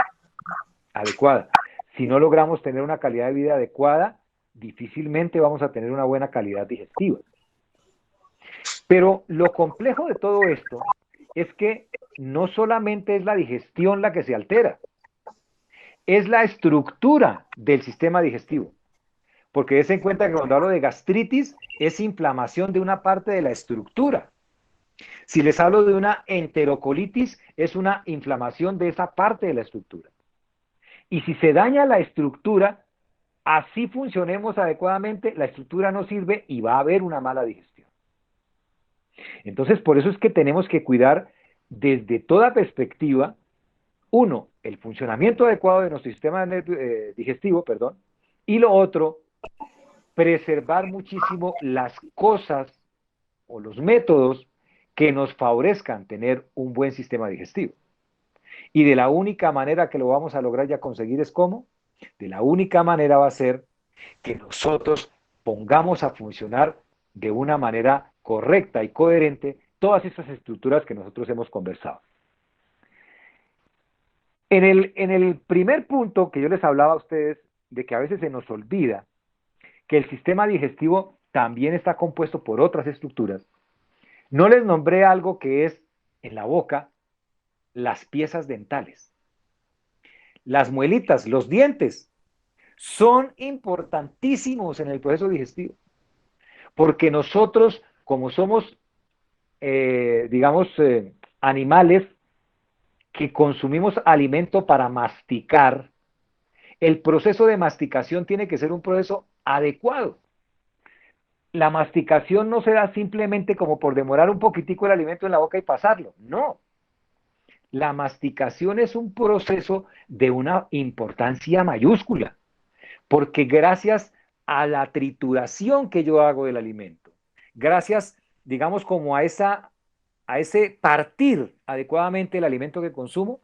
Adecuada. Si no logramos tener una calidad de vida adecuada, difícilmente vamos a tener una buena calidad digestiva. Pero lo complejo de todo esto es que no solamente es la digestión la que se altera, es la estructura del sistema digestivo. Porque des en cuenta que cuando hablo de gastritis es inflamación de una parte de la estructura. Si les hablo de una enterocolitis, es una inflamación de esa parte de la estructura. Y si se daña la estructura, así funcionemos adecuadamente, la estructura no sirve y va a haber una mala digestión. Entonces, por eso es que tenemos que cuidar desde toda perspectiva, uno, el funcionamiento adecuado de nuestro sistema digestivo, perdón, y lo otro, preservar muchísimo las cosas o los métodos que nos favorezcan tener un buen sistema digestivo. Y de la única manera que lo vamos a lograr ya conseguir es ¿cómo? De la única manera va a ser que nosotros pongamos a funcionar de una manera correcta y coherente todas estas estructuras que nosotros hemos conversado. En el primer punto que yo les hablaba a ustedes de que a veces se nos olvida que el sistema digestivo también está compuesto por otras estructuras, no les nombré algo que es en la boca las piezas dentales. Las muelitas, los dientes, son importantísimos en el proceso digestivo. Porque nosotros, como somos, digamos, animales que consumimos alimento para masticar, el proceso de masticación tiene que ser un proceso adecuado. La masticación no se da simplemente como por demorar un poquitico el alimento en la boca y pasarlo. No. La masticación es un proceso de una importancia mayúscula, porque gracias a la trituración que yo hago del alimento, gracias, digamos, como a ese partir adecuadamente el alimento que consumo,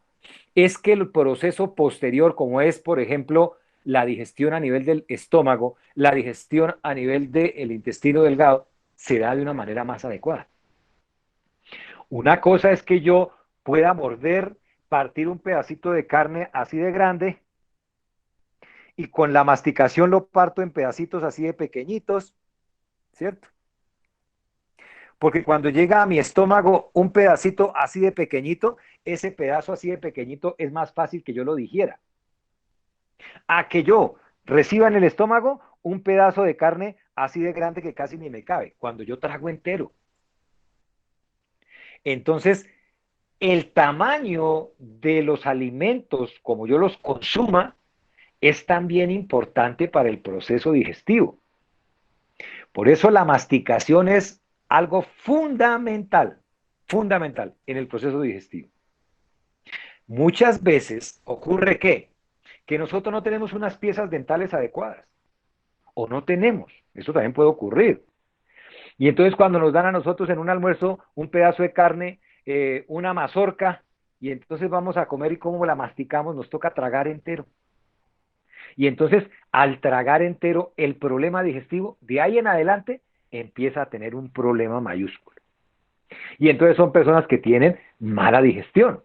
es que el proceso posterior, como es, por ejemplo, la digestión a nivel del estómago, la digestión a nivel del intestino delgado, se da de una manera más adecuada. Una cosa es que yo pueda morder, partir un pedacito de carne así de grande y con la masticación lo parto en pedacitos así de pequeñitos, ¿cierto? Porque cuando llega a mi estómago un pedacito así de pequeñito, ese pedazo así de pequeñito es más fácil que yo lo digiera. A que yo reciba en el estómago un pedazo de carne así de grande que casi ni me cabe, cuando yo trago entero. Entonces, el tamaño de los alimentos, como yo los consuma, es también importante para el proceso digestivo. Por eso la masticación es algo fundamental, fundamental en el proceso digestivo. Muchas veces ocurre que nosotros no tenemos unas piezas dentales adecuadas o no tenemos. Eso también puede ocurrir. Y entonces cuando nos dan a nosotros en un almuerzo un pedazo de carne, una mazorca, y entonces vamos a comer y cómo la masticamos, nos toca tragar entero. Y entonces al tragar entero, el problema digestivo de ahí en adelante empieza a tener un problema mayúsculo. Y entonces son personas que tienen mala digestión.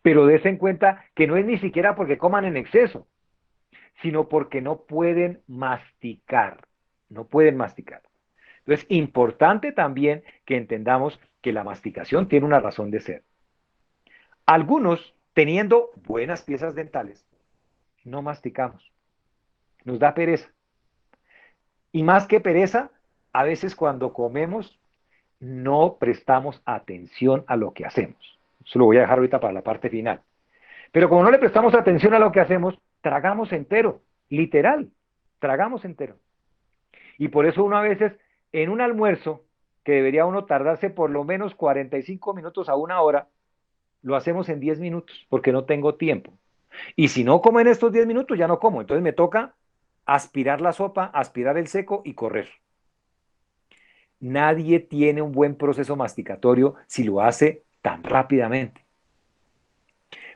Pero des en cuenta que no es ni siquiera porque coman en exceso, sino porque no pueden masticar. No pueden masticar. Entonces, importante también que entendamos que la masticación tiene una razón de ser. Algunos, teniendo buenas piezas dentales, no masticamos. Nos da pereza. Y más que pereza, a veces cuando comemos no prestamos atención a lo que hacemos. Eso lo voy a dejar ahorita para la parte final. Pero como no le prestamos atención a lo que hacemos, tragamos entero, literal, tragamos entero. Y por eso uno a veces en un almuerzo, que debería uno tardarse por lo menos 45 minutos a una hora, lo hacemos en 10 minutos, porque no tengo tiempo. Y si no como en estos 10 minutos, ya no como. Entonces me toca aspirar la sopa, aspirar el seco y correr. Nadie tiene un buen proceso masticatorio si lo hace tan rápidamente.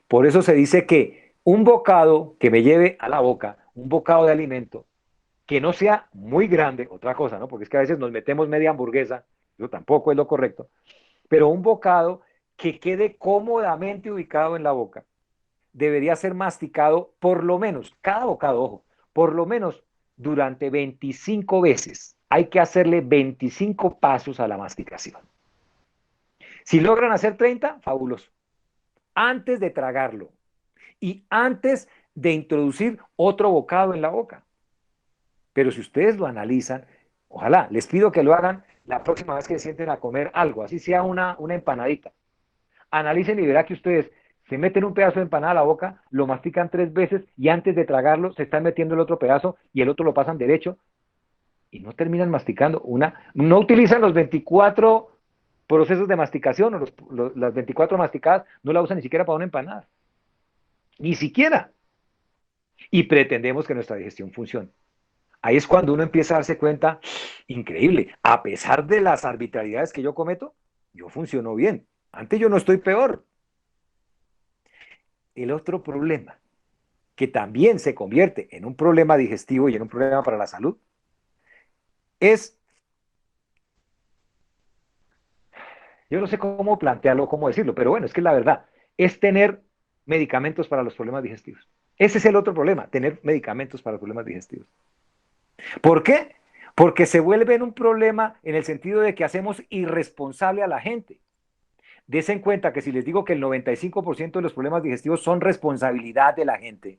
Por eso se dice que un bocado que me lleve a la boca, un bocado de alimento, que no sea muy grande, otra cosa, ¿no? Porque es que a veces nos metemos media hamburguesa, eso tampoco es lo correcto, pero un bocado que quede cómodamente ubicado en la boca, debería ser masticado por lo menos, cada bocado, ojo, por lo menos durante 25 veces. Hay que hacerle 25 pasos a la masticación. Si logran hacer 30, fabuloso. Antes de tragarlo y antes de introducir otro bocado en la boca. Pero si ustedes lo analizan, ojalá, les pido que lo hagan la próxima vez que se sienten a comer algo, así sea una empanadita. Analicen y verá que ustedes se meten un pedazo de empanada a la boca, lo mastican 3 veces y antes de tragarlo se están metiendo el otro pedazo y el otro lo pasan derecho y no terminan masticando. No utilizan los 24 procesos de masticación o las 24 masticadas, no la usan ni siquiera para una empanada. Ni siquiera. Y pretendemos que nuestra digestión funcione. Ahí es cuando uno empieza a darse cuenta, increíble, a pesar de las arbitrariedades que yo cometo, yo funciono bien. Antes yo no estoy peor. El otro problema, que también se convierte en un problema digestivo y en un problema para la salud, es, yo no sé cómo plantearlo, cómo decirlo, pero bueno, es que la verdad, es tener medicamentos para los problemas digestivos. Ese es el otro problema, tener medicamentos para los problemas digestivos. ¿Por qué? Porque se vuelve un problema en el sentido de que hacemos irresponsable a la gente. Des en cuenta que si les digo que el 95% de los problemas digestivos son responsabilidad de la gente,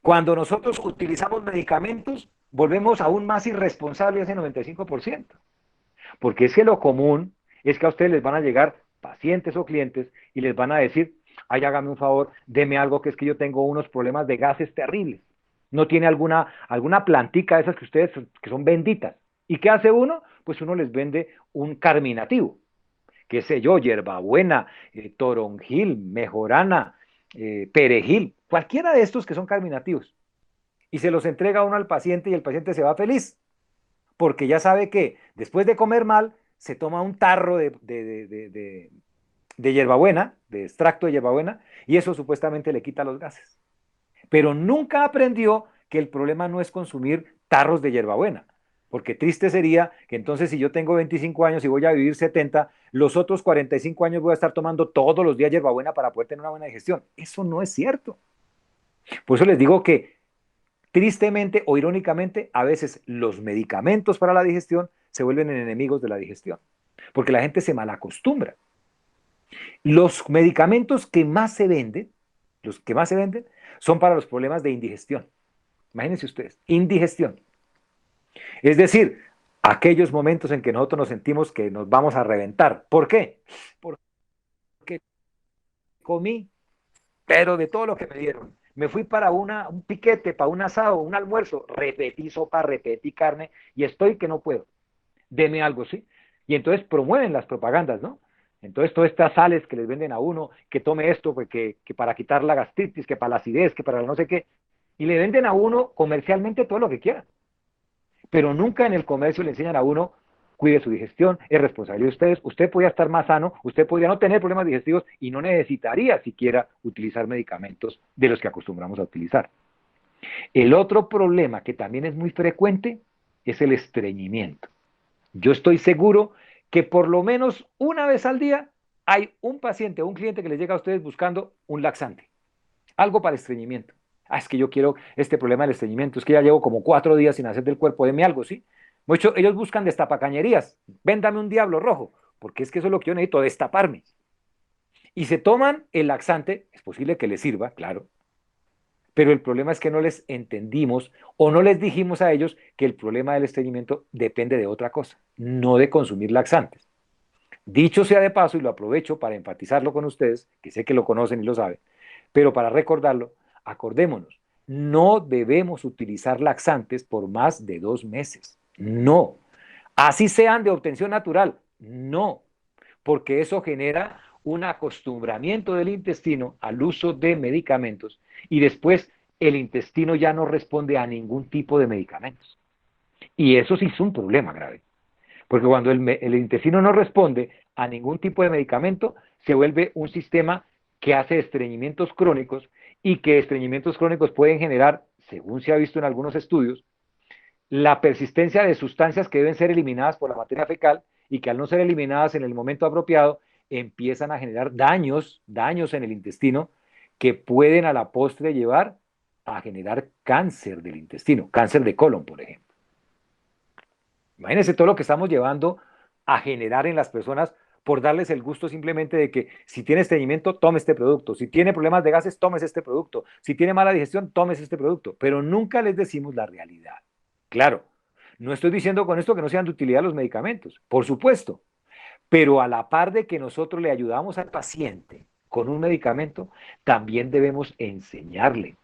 cuando nosotros utilizamos medicamentos, volvemos aún más irresponsables ese 95%. Porque es que lo común es que a ustedes les van a llegar pacientes o clientes y les van a decir, ay, hágame un favor, deme algo que es que yo tengo unos problemas de gases terribles. No tiene alguna plantica de esas que ustedes, que son benditas. ¿Y qué hace uno? Pues uno les vende un carminativo, qué sé yo, hierbabuena, toronjil, mejorana, perejil, cualquiera de estos que son carminativos. Y se los entrega uno al paciente y el paciente se va feliz porque ya sabe que después de comer mal, se toma un tarro de hierbabuena, de extracto de hierbabuena, y eso supuestamente le quita los gases. Pero nunca aprendió que el problema no es consumir tarros de hierbabuena, porque triste sería que entonces si yo tengo 25 años y voy a vivir 70, los otros 45 años voy a estar tomando todos los días hierbabuena para poder tener una buena digestión. Eso no es cierto. Por eso les digo que tristemente o irónicamente, a veces los medicamentos para la digestión se vuelven enemigos de la digestión, porque la gente se malacostumbra. Los medicamentos que más se venden, los que más se venden, son para los problemas de indigestión. Imagínense ustedes, indigestión. Es decir, aquellos momentos en que nosotros nos sentimos que nos vamos a reventar. ¿Por qué? Porque comí, pero de todo lo que me dieron. Me fui para un piquete, para un asado, un almuerzo, repetí sopa, repetí carne y estoy que no puedo. Deme algo, ¿sí? Y entonces promueven las propagandas, ¿no? Entonces todas estas sales que les venden a uno, que tome esto, pues, que para quitar la gastritis, que para la acidez, que para no sé qué, y le venden a uno comercialmente todo lo que quiera, pero nunca en el comercio le enseñan a uno, cuide su digestión, es responsabilidad de ustedes, usted podría estar más sano, usted podría no tener problemas digestivos y no necesitaría siquiera utilizar medicamentos de los que acostumbramos a utilizar. El otro problema que también es muy frecuente es el estreñimiento. Yo estoy seguro que por lo menos una vez al día hay un paciente o un cliente que les llega a ustedes buscando un laxante, algo para estreñimiento. Ah, es que yo quiero este problema del estreñimiento, es que ya llevo como 4 días sin hacer del cuerpo, deme algo, ¿sí? Muchos, ellos buscan destapacañerías, véndame un diablo rojo, porque es que eso es lo que yo necesito, destaparme. Y se toman el laxante, es posible que les sirva, claro, pero el problema es que no les entendimos o no les dijimos a ellos que el problema del estreñimiento depende de otra cosa, no de consumir laxantes. Dicho sea de paso, y lo aprovecho para enfatizarlo con ustedes, que sé que lo conocen y lo saben, pero para recordarlo, acordémonos, no debemos utilizar laxantes por más de 2 meses. No. Así sean de obtención natural. No. Porque eso genera un acostumbramiento del intestino al uso de medicamentos y después el intestino ya no responde a ningún tipo de medicamentos. Y eso sí es un problema grave. Porque cuando el intestino no responde a ningún tipo de medicamento, se vuelve un sistema que hace estreñimientos crónicos y que estreñimientos crónicos pueden generar, según se ha visto en algunos estudios, la persistencia de sustancias que deben ser eliminadas por la materia fecal y que al no ser eliminadas en el momento apropiado empiezan a generar daños en el intestino que pueden a la postre llevar a generar cáncer del intestino, cáncer de colon, por ejemplo. Imagínense todo lo que estamos llevando a generar en las personas por darles el gusto simplemente de que si tiene estreñimiento, tome este producto, si tiene problemas de gases, tomes este producto, si tiene mala digestión, tomes este producto, pero nunca les decimos la realidad. Claro, no estoy diciendo con esto que no sean de utilidad los medicamentos, por supuesto, pero a la par de que nosotros le ayudamos al paciente con un medicamento, también debemos enseñarle.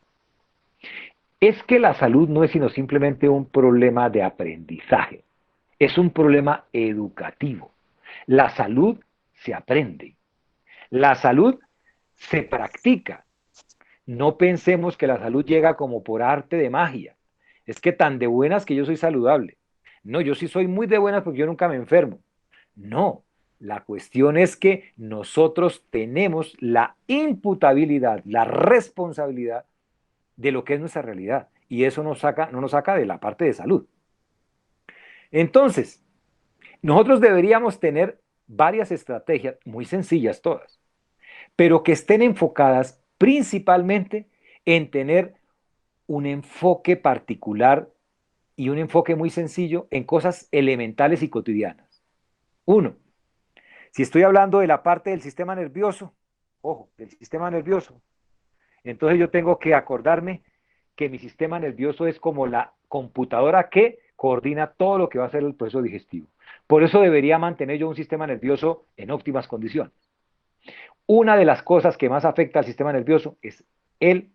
Es que la salud no es sino simplemente un problema de aprendizaje, es un problema educativo. La salud se aprende, la salud se practica. No pensemos que la salud llega como por arte de magia. Es que tan de buenas que yo soy saludable. No, yo sí soy muy de buenas porque yo nunca me enfermo. No, la cuestión es que nosotros tenemos la imputabilidad, la responsabilidad de lo que es nuestra realidad. Y eso no nos saca de la parte de salud. Entonces, nosotros deberíamos tener varias estrategias, muy sencillas todas, pero que estén enfocadas principalmente en tener un enfoque particular y un enfoque muy sencillo en cosas elementales y cotidianas. Uno, si estoy hablando de la parte del sistema nervioso, ojo, del sistema nervioso, entonces yo tengo que acordarme que mi sistema nervioso es computadora que coordina todo lo que va a ser el proceso digestivo. Por eso debería mantener yo un sistema nervioso en óptimas condiciones. Una de las cosas que más afecta al sistema nervioso es el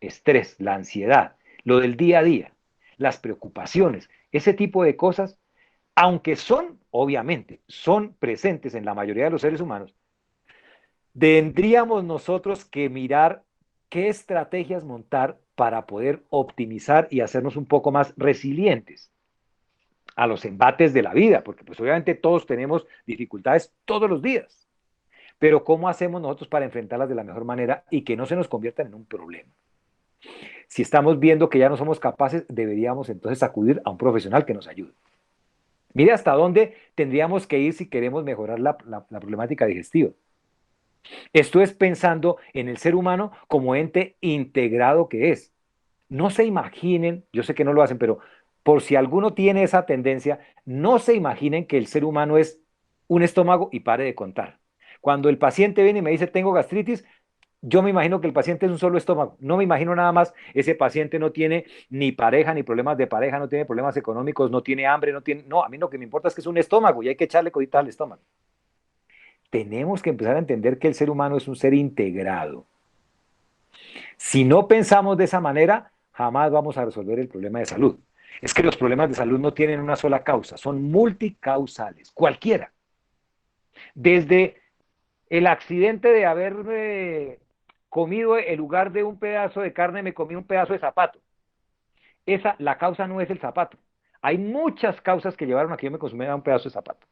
estrés, la ansiedad, lo del día a día, las preocupaciones, ese tipo de cosas, aunque son, obviamente, son presentes en la mayoría de los seres humanos, tendríamos nosotros que mirar qué estrategias montar para poder optimizar y hacernos un poco más resilientes a los embates de la vida, porque pues obviamente todos tenemos dificultades todos los días, pero ¿cómo hacemos nosotros para enfrentarlas de la mejor manera y que no se nos conviertan en un problema? Si estamos viendo que ya no somos capaces, deberíamos entonces acudir a un profesional que nos ayude. Mire hasta dónde tendríamos que ir si queremos mejorar la problemática digestiva. Esto es pensando en el ser humano como ente integrado que es. No se imaginen, yo sé que no lo hacen, pero por si alguno tiene esa tendencia, no se imaginen que el ser humano es un estómago y pare de contar. Cuando el paciente viene y me dice tengo gastritis, yo me imagino que el paciente es un solo estómago. No me imagino nada más. Ese paciente no tiene ni pareja, ni problemas de pareja, no tiene problemas económicos, no tiene hambre, no tiene. No, a mí lo que me importa es que es un estómago y hay que echarle coditas al estómago. Tenemos que empezar a entender que el ser humano es un ser integrado. Si no pensamos de esa manera, jamás vamos a resolver el problema de salud. Es que los problemas de salud no tienen una sola causa, son multicausales, cualquiera. Desde el accidente de haber comido en lugar de un pedazo de carne, me comí un pedazo de zapato. La causa no es el zapato. Hay muchas causas que llevaron a que yo me consumiera un pedazo de zapato.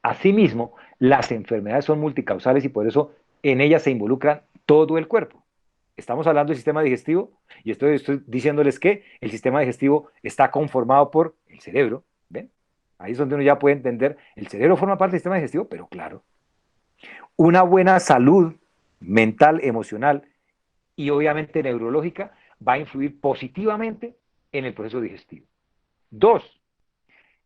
Asimismo, las enfermedades son multicausales y por eso en ellas se involucra todo el cuerpo. Estamos hablando del sistema digestivo y estoy diciéndoles que el sistema digestivo está conformado por el cerebro. ¿Ven? Ahí es donde uno ya puede entender, el cerebro forma parte del sistema digestivo, pero claro, una buena salud mental, emocional y obviamente neurológica va a influir positivamente en el proceso digestivo. Dos,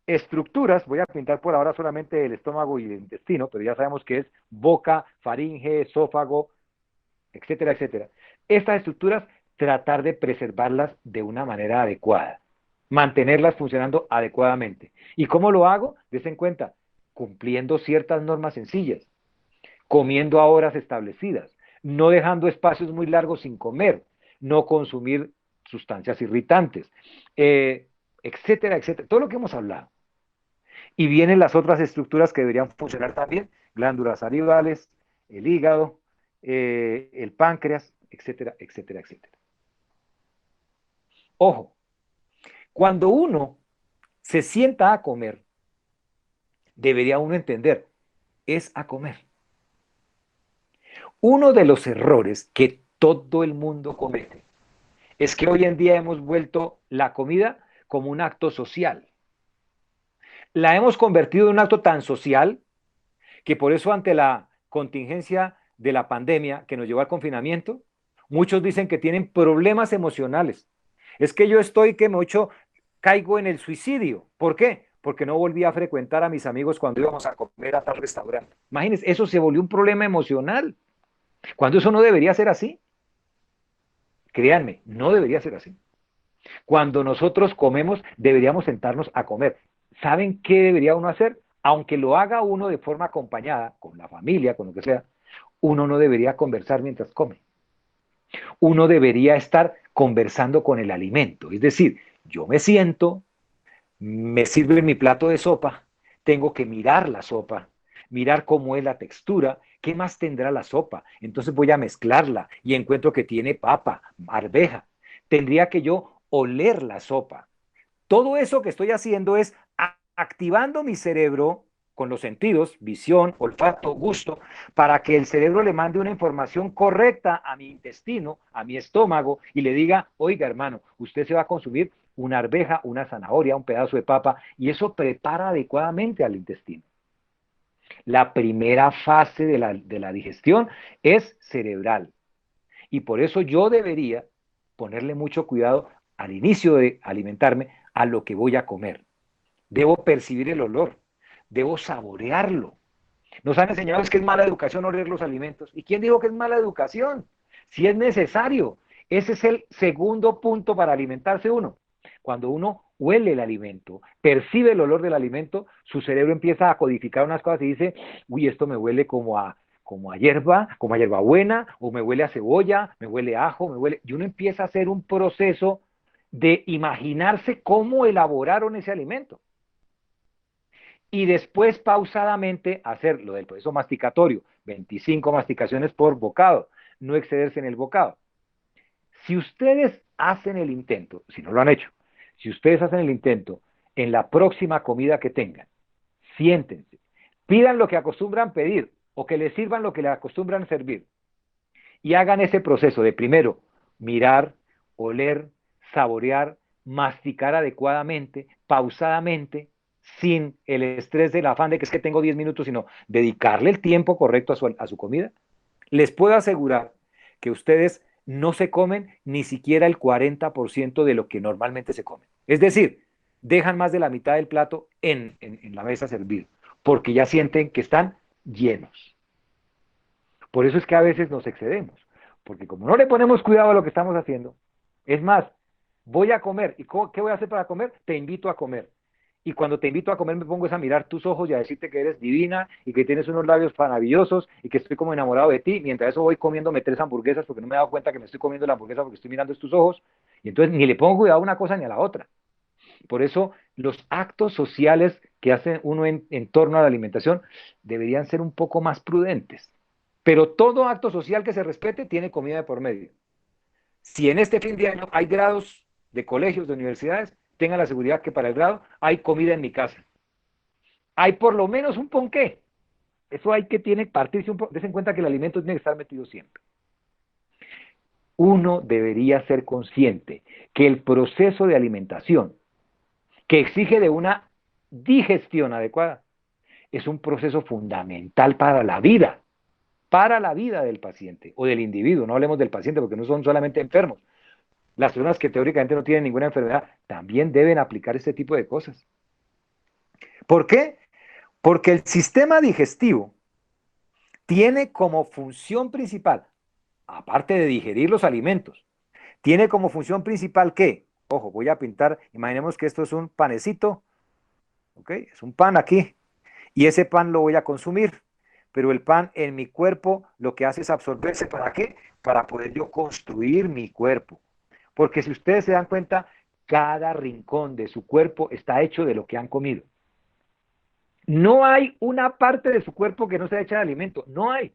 estructuras, voy a pintar por ahora solamente el estómago y el intestino, pero ya sabemos que es boca, faringe, esófago, etcétera, etcétera. Estas estructuras, tratar de preservarlas de una manera adecuada, mantenerlas funcionando adecuadamente. ¿Y cómo lo hago? Des en cuenta, cumpliendo ciertas normas sencillas, comiendo a horas establecidas, no dejando espacios muy largos sin comer, no consumir sustancias irritantes, etcétera, etcétera. Todo lo que hemos hablado. Y vienen las otras estructuras que deberían funcionar también, glándulas salivales, el hígado, el páncreas, etcétera, etcétera, etcétera. Ojo, cuando uno se sienta a comer, debería uno entender, es a comer. Uno de los errores que todo el mundo comete es que hoy en día hemos vuelto la comida como un acto social. La hemos convertido en un acto tan social que por eso ante la contingencia de la pandemia que nos llevó al confinamiento, muchos dicen que tienen problemas emocionales. Es que yo estoy que mucho caigo en el suicidio. ¿Por qué? Porque no volví a frecuentar a mis amigos cuando íbamos a comer a tal restaurante. Imagínense, eso se volvió un problema emocional. Cuando eso no debería ser así. Créanme, no debería ser así. Cuando nosotros comemos, deberíamos sentarnos a comer. ¿Saben qué debería uno hacer? Aunque lo haga uno de forma acompañada, con la familia, con lo que sea, uno no debería conversar mientras come. Uno debería estar conversando con el alimento. Es decir, yo me siento, me sirven mi plato de sopa, tengo que mirar la sopa, mirar cómo es la textura, qué más tendrá la sopa. Entonces voy a mezclarla y encuentro que tiene papa, arveja. Tendría que yo oler la sopa. Todo eso que estoy haciendo es activando mi cerebro con los sentidos, visión, olfato, gusto, para que el cerebro le mande una información correcta a mi intestino, a mi estómago, y le diga, oiga hermano, usted se va a consumir una arveja, una zanahoria, un pedazo de papa, y eso prepara adecuadamente al intestino. La primera fase de la digestión es cerebral, y por eso yo debería ponerle mucho cuidado al inicio de alimentarme a lo que voy a comer. Debo percibir el olor, debo saborearlo. Nos han enseñado es que es mala educación oler los alimentos. ¿Y quién dijo que es mala educación? Si es necesario. Ese es el segundo punto para alimentarse uno. Cuando uno huele el alimento, percibe el olor del alimento, su cerebro empieza a codificar unas cosas y dice, uy, esto me huele como a hierbabuena, o me huele a cebolla, me huele a ajo, me huele... Y uno empieza a hacer un proceso de imaginarse cómo elaboraron ese alimento. Y después pausadamente hacer lo del proceso masticatorio, 25 masticaciones por bocado, no excederse en el bocado. Si ustedes hacen el intento, si no lo han hecho, si ustedes hacen el intento en la próxima comida que tengan, siéntense, pidan lo que acostumbran pedir o que les sirvan lo que les acostumbran servir y hagan ese proceso de primero mirar, oler, saborear, masticar adecuadamente, pausadamente, sin el estrés del afán de que es que tengo 10 minutos, sino dedicarle el tiempo correcto a su comida. Les puedo asegurar que ustedes no se comen ni siquiera el 40% de lo que normalmente se comen. Es decir, dejan más de la mitad del plato en la mesa servido, porque ya sienten que están llenos. Por eso es que a veces nos excedemos, porque como no le ponemos cuidado a lo que estamos haciendo, es más, voy a comer, ¿y qué voy a hacer para comer? Te invito a comer. Y cuando te invito a comer me pongo a mirar tus ojos y a decirte que eres divina y que tienes unos labios maravillosos y que estoy como enamorado de ti. Mientras eso voy comiéndome 3 hamburguesas porque no me he dado cuenta que me estoy comiendo la hamburguesa porque estoy mirando tus ojos. Y entonces ni le pongo cuidado a una cosa ni a la otra. Por eso los actos sociales que hace uno en torno a la alimentación deberían ser un poco más prudentes. Pero todo acto social que se respete tiene comida de por medio. Si en este fin de año hay grados de colegios, de universidades, tengan la seguridad que para el grado hay comida en mi casa. Hay por lo menos un ponqué. Eso hay que tiene partirse un poco. Des en cuenta que el alimento tiene que estar metido siempre. Uno debería ser consciente que el proceso de alimentación que exige de una digestión adecuada es un proceso fundamental para la vida del paciente o del individuo. No hablemos del paciente porque no son solamente enfermos. Las personas que teóricamente no tienen ninguna enfermedad también deben aplicar este tipo de cosas. ¿Por qué? Porque el sistema digestivo tiene como función principal, aparte de digerir los alimentos, tiene como función principal que, ojo, voy a pintar, imaginemos que esto es un panecito, ¿ok? Es un pan aquí, y ese pan lo voy a consumir, pero el pan en mi cuerpo lo que hace es absorberse, ¿para qué? Para poder yo construir mi cuerpo. Porque si ustedes se dan cuenta, cada rincón de su cuerpo está hecho de lo que han comido. No hay una parte de su cuerpo que no sea hecha de alimento, no hay.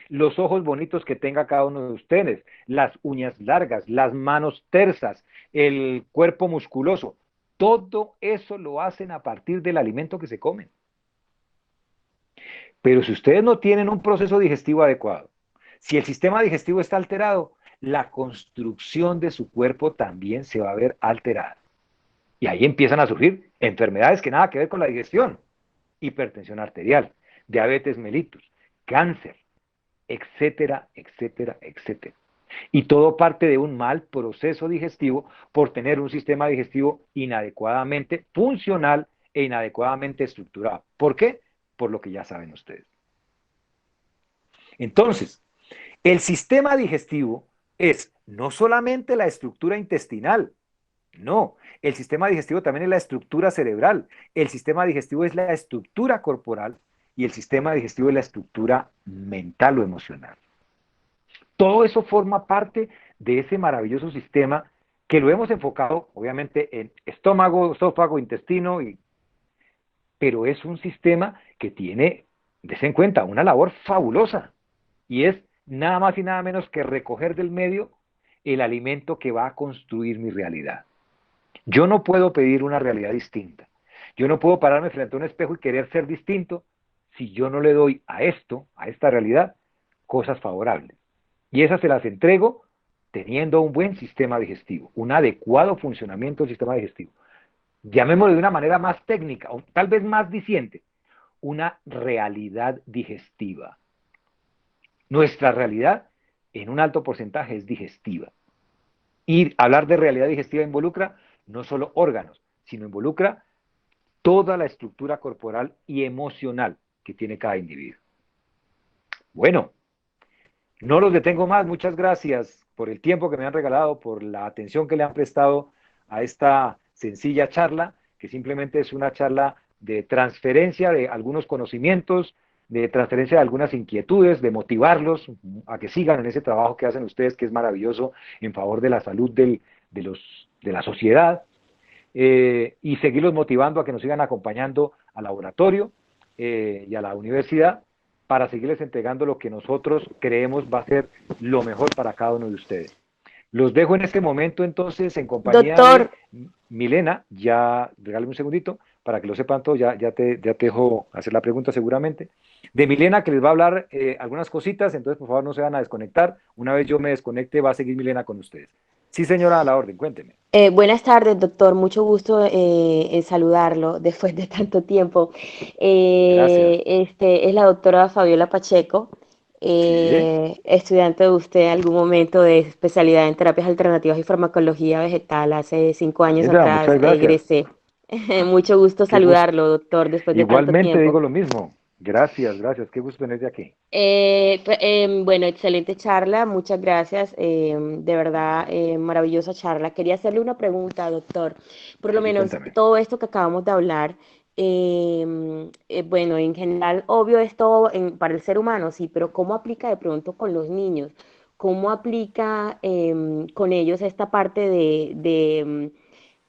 Los ojos bonitos que tenga cada uno de ustedes, las uñas largas, las manos tersas, el cuerpo musculoso, todo eso lo hacen a partir del alimento que se comen. Pero si ustedes no tienen un proceso digestivo adecuado, si el sistema digestivo está alterado, la construcción de su cuerpo también se va a ver alterada. Y ahí empiezan a surgir enfermedades que nada que ver con la digestión. Hipertensión arterial, diabetes mellitus, cáncer, etcétera, etcétera, etcétera. Y todo parte de un mal proceso digestivo por tener un sistema digestivo inadecuadamente funcional e inadecuadamente estructurado. ¿Por qué? Por lo que ya saben ustedes. Entonces, el sistema digestivo es no solamente la estructura intestinal, no, el sistema digestivo también es la estructura cerebral, el sistema digestivo es la estructura corporal y el sistema digestivo es la estructura mental o emocional. Todo eso forma parte de ese maravilloso sistema que lo hemos enfocado, obviamente, en estómago, esófago, intestino, pero es un sistema que tiene, des en cuenta, una labor fabulosa y es nada más y nada menos que recoger del medio el alimento que va a construir mi realidad. Yo no puedo pedir una realidad distinta. Yo no puedo pararme frente a un espejo y querer ser distinto si yo no le doy a esto, a esta realidad, cosas favorables. Y esas se las entrego teniendo un buen sistema digestivo, un adecuado funcionamiento del sistema digestivo. Llamémoslo de una manera más técnica, o tal vez más diciente, una realidad digestiva. Nuestra realidad, en un alto porcentaje, es digestiva. Y hablar de realidad digestiva involucra no solo órganos, sino involucra toda la estructura corporal y emocional que tiene cada individuo. Bueno, no los detengo más. Muchas gracias por el tiempo que me han regalado, por la atención que le han prestado a esta sencilla charla, que simplemente es una charla de transferencia de algunos conocimientos, de transferencia de algunas inquietudes, de motivarlos a que sigan en ese trabajo que hacen ustedes, que es maravilloso en favor de la salud de la sociedad, y seguirlos motivando a que nos sigan acompañando al laboratorio y a la universidad para seguirles entregando lo que nosotros creemos va a ser lo mejor para cada uno de ustedes. Los dejo en este momento entonces en compañía Doctor, de Milena, ya regálame un segundito para que lo sepan todos, ya te dejo hacer la pregunta seguramente. De Milena que les va a hablar algunas cositas, entonces por favor no se van a desconectar. Una vez yo me desconecte va a seguir Milena con ustedes. Sí señora, a la orden, cuénteme. buenas tardes, doctor. Mucho gusto en saludarlo después de tanto tiempo. Gracias. Es la doctora Fabiola Pacheco, Sí, estudiante de usted en algún momento de especialidad en terapias alternativas y farmacología vegetal. Hace 5 años mira, atrás muchas gracias. egresé. Mucho gusto Qué gusto. saludarlo, doctor, después de tanto Igualmente tiempo. digo lo mismo. Gracias, gracias. Qué gusto tenerte aquí. Bueno, excelente charla, muchas gracias. De verdad, maravillosa charla. Quería hacerle una pregunta, doctor. Por lo Sí, menos cuéntame. todo esto que acabamos de hablar, bueno, en general, obvio esto para el ser humano, sí, pero ¿cómo aplica de pronto con los niños? ¿Cómo aplica con ellos esta parte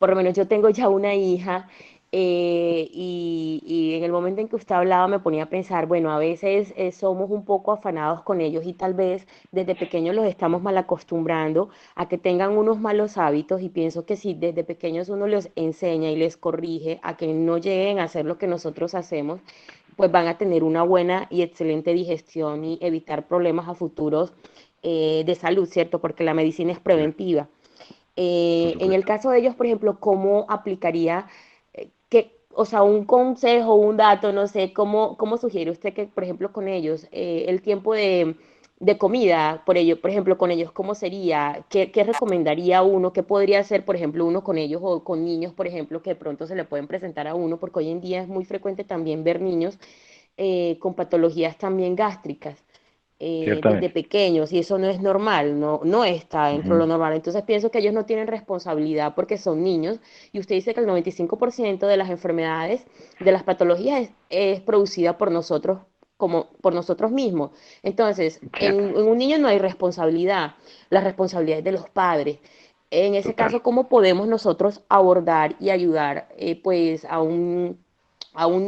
por lo menos yo tengo ya una hija? Y en el momento en que usted hablaba me ponía a pensar, bueno, a veces somos un poco afanados con ellos y tal vez desde pequeños los estamos mal acostumbrando a que tengan unos malos hábitos y pienso que si desde pequeños uno les enseña y les corrige a que no lleguen a hacer lo que nosotros hacemos, pues van a tener una buena y excelente digestión y evitar problemas a futuros de salud, ¿cierto? Porque la medicina es Sí, preventiva. por En el supuesto. caso de ellos, por ejemplo, ¿cómo aplicaría, o sea, un consejo, un dato, no sé, cómo sugiere usted que, por ejemplo, con ellos, el tiempo de comida, por ejemplo, con ellos, ¿cómo sería? ¿Qué recomendaría uno? ¿Qué podría hacer, por ejemplo, uno con ellos o con niños, por ejemplo, que de pronto se le pueden presentar a uno? Porque hoy en día es muy frecuente también ver niños con patologías también gástricas desde Ciertamente. pequeños y eso no es normal, no está dentro de lo Ujú. normal. Entonces pienso que ellos no tienen responsabilidad porque son niños y usted dice que el 95% de las enfermedades, de las patologías es producida por nosotros como por nosotros mismos. Entonces, Cierto. en un niño no hay responsabilidad, la responsabilidad es de los padres. En ese Total. caso, ¿cómo podemos nosotros abordar y ayudar pues a un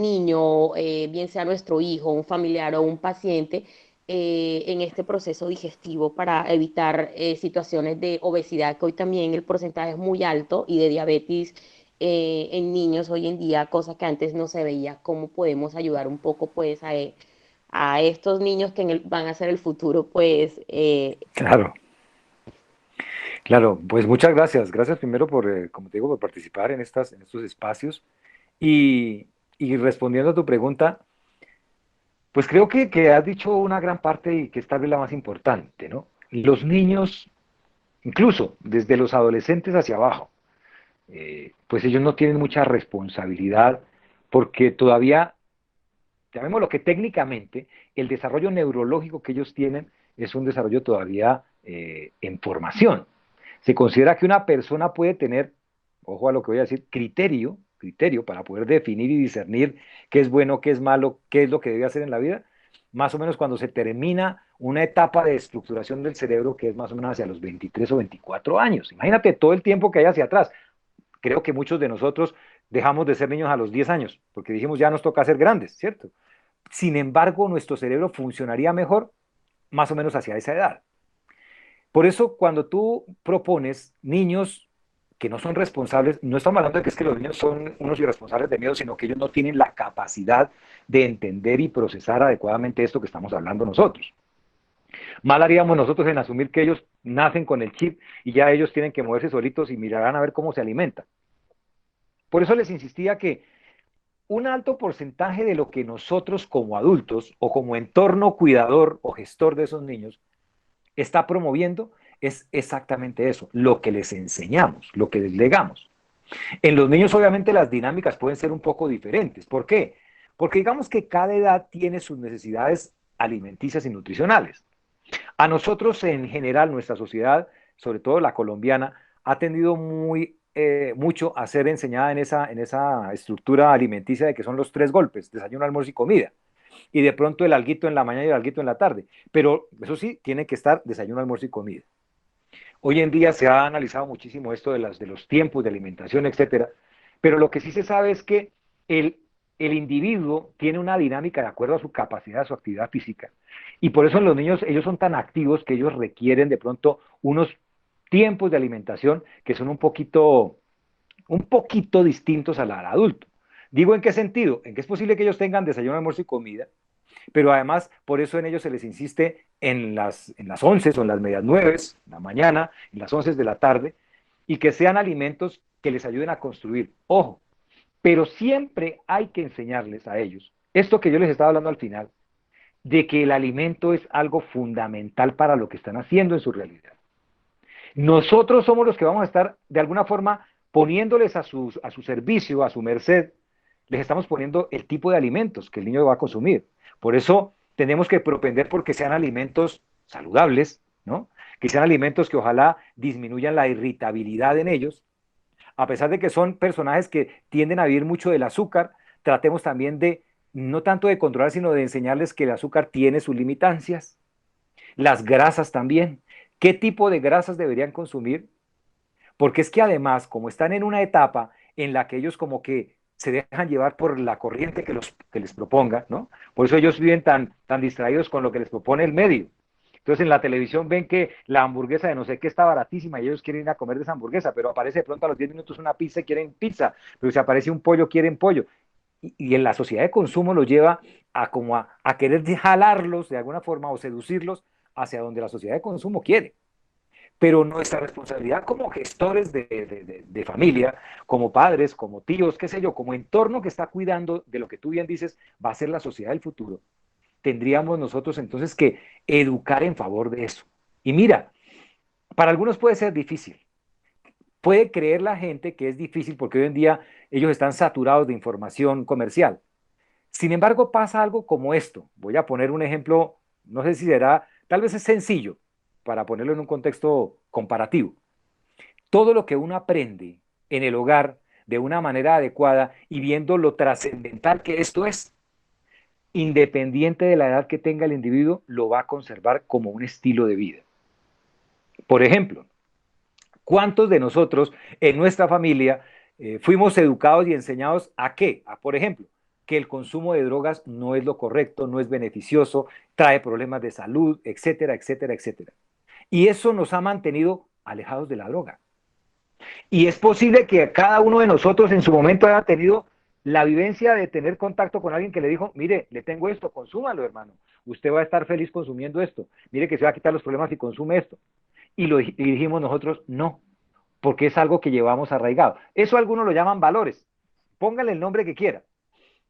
niño, bien sea nuestro hijo, un familiar o un paciente, en este proceso digestivo para evitar situaciones de obesidad, que hoy también el porcentaje es muy alto, y de diabetes en niños hoy en día, cosa que antes no se veía? ¿Cómo podemos ayudar un poco pues a estos niños que van a ser el futuro pues Claro, claro. Pues muchas gracias. Gracias primero por, como te digo, por participar en en estos espacios. Y, y respondiendo a tu pregunta, pues creo que has dicho una gran parte y que es tal vez la más importante, ¿no? Los niños, incluso desde los adolescentes hacia abajo, pues ellos no tienen mucha responsabilidad porque todavía, llamémoslo que técnicamente, el desarrollo neurológico que ellos tienen es un desarrollo todavía en formación. Se considera que una persona puede tener, ojo a lo que voy a decir, criterio para poder definir y discernir qué es bueno, qué es malo, qué es lo que debe hacer en la vida, más o menos cuando se termina una etapa de estructuración del cerebro que es más o menos hacia los 23 o 24 años. Imagínate todo el tiempo que hay hacia atrás. Creo que muchos de nosotros dejamos de ser niños a los 10 años, porque dijimos ya nos toca ser grandes, ¿cierto? Sin embargo, nuestro cerebro funcionaría mejor más o menos hacia esa edad. Por eso, cuando tú propones niños que no son responsables, no estamos hablando de que es que los niños son unos irresponsables de miedo, sino que ellos no tienen la capacidad de entender y procesar adecuadamente esto que estamos hablando nosotros. Mal haríamos nosotros en asumir que ellos nacen con el chip y ya ellos tienen que moverse solitos y mirarán a ver cómo se alimentan. Por eso les insistía que un alto porcentaje de lo que nosotros como adultos o como entorno cuidador o gestor de esos niños está promoviendo es exactamente eso, lo que les enseñamos, lo que les legamos. En los niños obviamente las dinámicas pueden ser un poco diferentes. ¿Por qué? Porque digamos que cada edad tiene sus necesidades alimenticias y nutricionales. A nosotros en general, nuestra sociedad, sobre todo la colombiana, ha tendido muy mucho a ser enseñada en esa estructura alimenticia de que son los tres golpes, desayuno, almuerzo y comida. Y de pronto el alguito en la mañana y el alguito en la tarde. Pero eso sí, tiene que estar desayuno, almuerzo y comida. Hoy en día se ha analizado muchísimo esto de los tiempos de alimentación, etcétera, pero lo que sí se sabe es que el, el individuo tiene una dinámica de acuerdo a su capacidad, a su actividad física. Y por eso en los niños, ellos son tan activos que ellos requieren de pronto unos tiempos de alimentación que son un poquito distintos al adulto. Digo, ¿en qué sentido? En que es posible que ellos tengan desayuno, almuerzo y comida, pero además por eso en ellos se les insiste en las 11 o en las medias 9 de la mañana, en las 11 de la tarde, y que sean alimentos que les ayuden a construir. Ojo, pero siempre hay que enseñarles a ellos, esto que yo les estaba hablando al final, de que el alimento es algo fundamental para lo que están haciendo en su realidad. Nosotros somos los que vamos a estar de alguna forma poniéndoles a su servicio, a su merced, les estamos poniendo el tipo de alimentos que el niño va a consumir. Por eso tenemos que propender porque sean alimentos saludables, ¿no? Que sean alimentos que ojalá disminuyan la irritabilidad en ellos. A pesar de que son personajes que tienden a vivir mucho del azúcar, tratemos también de, no tanto de controlar, sino de enseñarles que el azúcar tiene sus limitancias. Las grasas también. ¿Qué tipo de grasas deberían consumir? Porque es que además, como están en una etapa en la que ellos como que se dejan llevar por la corriente que les proponga, ¿no? Por eso ellos viven tan distraídos con lo que les propone el medio. Entonces en la televisión ven que la hamburguesa de no sé qué está baratísima y ellos quieren ir a comer de esa hamburguesa, pero aparece de pronto a los 10 minutos una pizza y quieren pizza, pero si aparece un pollo quieren pollo. Y en la sociedad de consumo los lleva a como a querer jalarlos de alguna forma o seducirlos hacia donde la sociedad de consumo quiere. Pero nuestra responsabilidad como gestores de familia, como padres, como tíos, qué sé yo, como entorno que está cuidando de lo que tú bien dices, va a ser la sociedad del futuro. Tendríamos nosotros entonces que educar en favor de eso. Y mira, para algunos puede ser difícil. Puede creer la gente que es difícil porque hoy en día ellos están saturados de información comercial. Sin embargo, pasa algo como esto. Voy a poner un ejemplo, no sé si será, tal vez es sencillo para ponerlo en un contexto comparativo. Todo lo que uno aprende en el hogar de una manera adecuada y viendo lo trascendental que esto es, independiente de la edad que tenga el individuo, lo va a conservar como un estilo de vida. Por ejemplo, ¿cuántos de nosotros en nuestra familia fuimos educados y enseñados a qué? A, por ejemplo, que el consumo de drogas no es lo correcto, no es beneficioso, trae problemas de salud, etcétera, etcétera, etcétera. Y eso nos ha mantenido alejados de la droga. Y es posible que cada uno de nosotros en su momento haya tenido la vivencia de tener contacto con alguien que le dijo, mire, le tengo esto, consúmalo, hermano. Usted va a estar feliz consumiendo esto. Mire que se va a quitar los problemas si consume esto. Y dijimos nosotros, no, porque es algo que llevamos arraigado. Eso algunos lo llaman valores. Póngale el nombre que quiera,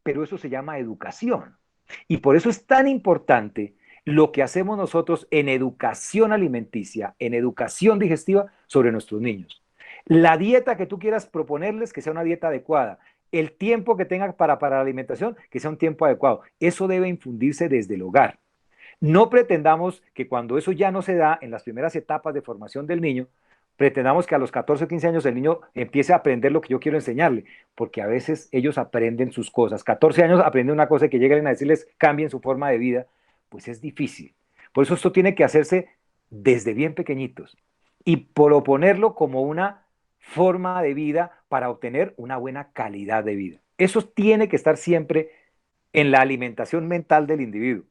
pero eso se llama educación. Y por eso es tan importante lo que hacemos nosotros en educación alimenticia, en educación digestiva sobre nuestros niños. La dieta que tú quieras proponerles, que sea una dieta adecuada. El tiempo que tengan para la alimentación, que sea un tiempo adecuado. Eso debe infundirse desde el hogar. No pretendamos que cuando eso ya no se da en las primeras etapas de formación del niño, pretendamos que a los 14 o 15 años el niño empiece a aprender lo que yo quiero enseñarle, porque a veces ellos aprenden sus cosas. 14 años aprenden una cosa y que lleguen a decirles cambien su forma de vida, pues es difícil. Por eso esto tiene que hacerse desde bien pequeñitos y proponerlo como una forma de vida para obtener una buena calidad de vida. Eso tiene que estar siempre en la alimentación mental del individuo,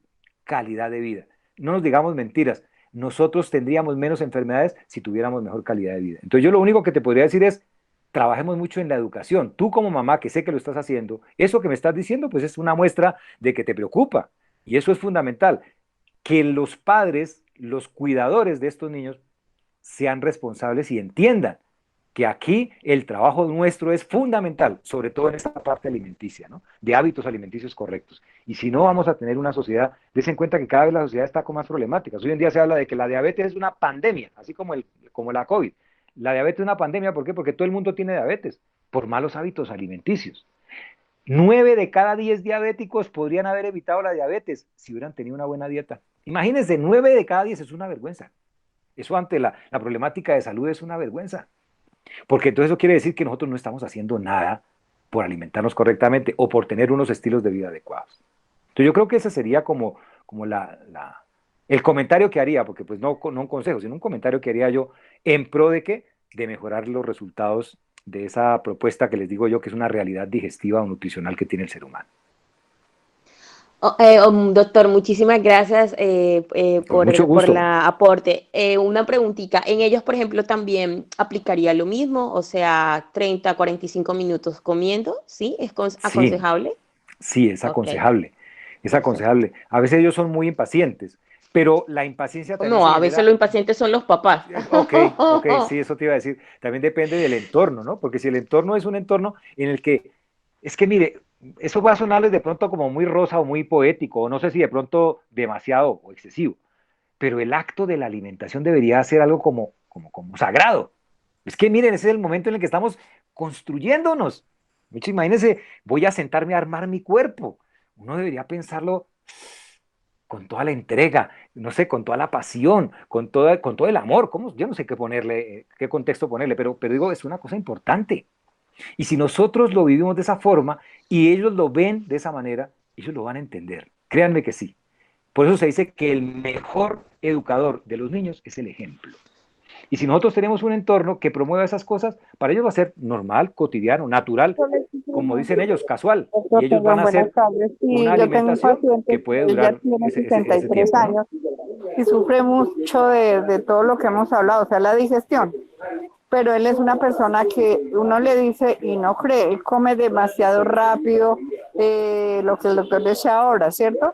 calidad de vida. No nos digamos mentiras, nosotros tendríamos menos enfermedades si tuviéramos mejor calidad de vida. Entonces yo lo único que te podría decir es, trabajemos mucho en la educación. Tú como mamá, que sé que lo estás haciendo, eso que me estás diciendo, pues es una muestra de que te preocupa. Y eso es fundamental, que los padres, los cuidadores de estos niños, sean responsables y entiendan que aquí el trabajo nuestro es fundamental, sobre todo en esta parte alimenticia, ¿no? De hábitos alimenticios correctos. Y si no, vamos a tener una sociedad, des en cuenta que cada vez la sociedad está con más problemáticas. Hoy en día se habla de que la diabetes es una pandemia, así como, como la COVID. La diabetes es una pandemia, ¿por qué? Porque todo el mundo tiene diabetes, por malos hábitos alimenticios. 9 de cada 10 diabéticos podrían haber evitado la diabetes si hubieran tenido una buena dieta. Imagínense, 9 de cada 10 es una vergüenza. Eso ante la problemática de salud es una vergüenza. Porque entonces eso quiere decir que nosotros no estamos haciendo nada por alimentarnos correctamente o por tener unos estilos de vida adecuados. Entonces yo creo que ese sería como el comentario que haría, porque pues no un consejo, sino un comentario que haría yo en pro de qué, de mejorar los resultados de esa propuesta que les digo yo que es una realidad digestiva o nutricional que tiene el ser humano. Doctor, muchísimas gracias Con mucho por gusto. la aporte. Una preguntita, ¿en ellos, por ejemplo, también aplicaría lo mismo? O sea, 30, 45 minutos comiendo, ¿sí? ¿Es Sí, aconsejable? sí, es Ok, aconsejable. Es perfecto. aconsejable. A veces ellos son muy impacientes, pero la impaciencia también No, se a veces los genera. impacientes son los papás. Ok, ok, sí, eso te iba a decir. También depende del entorno, ¿no? Porque si el entorno es un entorno en el que, es que mire, eso va a sonarles de pronto como muy rosa o muy poético, o no sé si de pronto demasiado o excesivo, pero el acto de la alimentación debería ser algo como sagrado. Es que miren, ese es el momento en el que estamos construyéndonos. Mucho, imagínense, voy a sentarme a armar mi cuerpo. Uno debería pensarlo con toda la entrega, no sé, con toda la pasión, con todo el amor. ¿Cómo? Yo no sé qué ponerle, qué contexto ponerle, pero digo, es una cosa importante. Y si nosotros lo vivimos de esa forma y ellos lo ven de esa manera, ellos lo van a entender. Créanme que sí. Por eso se dice que el mejor educador de los niños es el ejemplo. Y si nosotros tenemos un entorno que promueva esas cosas, para ellos va a ser normal, cotidiano, natural, como dicen ellos, casual. Y Doctor, ellos van perdón, a buenas hacer tardes. una Sí, yo tengo un alimentación que paciente, puede él ya durar tiene ese 63 tiempo, ¿no? años y sufre mucho de todo lo que hemos hablado, o sea, la digestión. Pero él es una persona que uno le dice y no cree, él come demasiado rápido, lo que el doctor decía ahora, ¿cierto?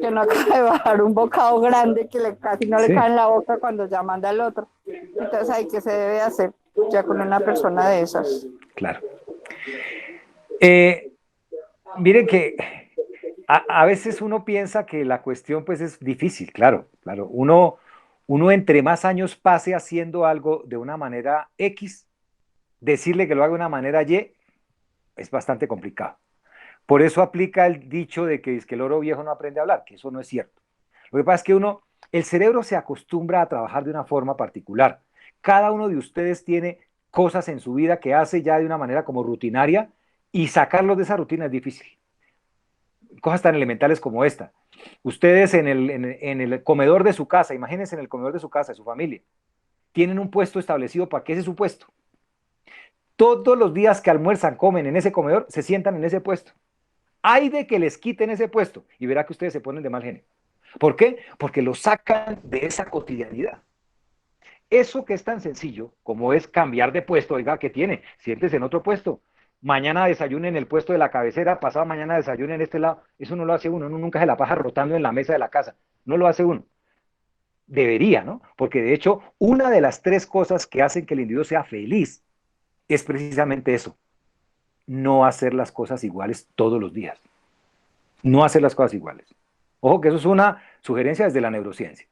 Que no acaba de bajar un bocado grande que casi no le cae Sí, en la boca cuando ya manda al otro. Entonces, ¿ahí qué se debe hacer ya con una persona de esas? claro. Eh, miren que a veces uno piensa que la cuestión pues es difícil, claro, claro. Uno entre más años pase haciendo algo de una manera X, decirle que lo haga de una manera Y es bastante complicado. Por eso aplica el dicho de que, es que el oro viejo no aprende a hablar, que eso no es cierto. Lo que pasa es que el cerebro se acostumbra a trabajar de una forma particular. Cada uno de ustedes tiene cosas en su vida que hace ya de una manera como rutinaria y sacarlos de esa rutina es difícil. Cosas tan elementales como esta. Ustedes en el comedor de su casa, imagínense en el comedor de su casa, de su familia, tienen un puesto establecido para qué es su puesto. Todos los días que almuerzan, comen en ese comedor, se sientan en ese puesto. Hay de que les quiten ese puesto y verá que ustedes se ponen de mal genio. ¿Por qué? Porque lo sacan de esa cotidianidad. Eso que es tan sencillo como es cambiar de puesto, oiga, ¿qué tiene? Siéntese en otro puesto. Mañana desayune en el puesto de la cabecera, pasado mañana desayune en este lado. Eso no lo hace uno nunca se la pasa rotando en la mesa de la casa. No lo hace uno. Debería, ¿no? Porque de hecho, una de las tres cosas que hacen que el individuo sea feliz es precisamente eso, no hacer las cosas iguales todos los días. No hacer las cosas iguales. Ojo que eso es una sugerencia desde la neurociencia.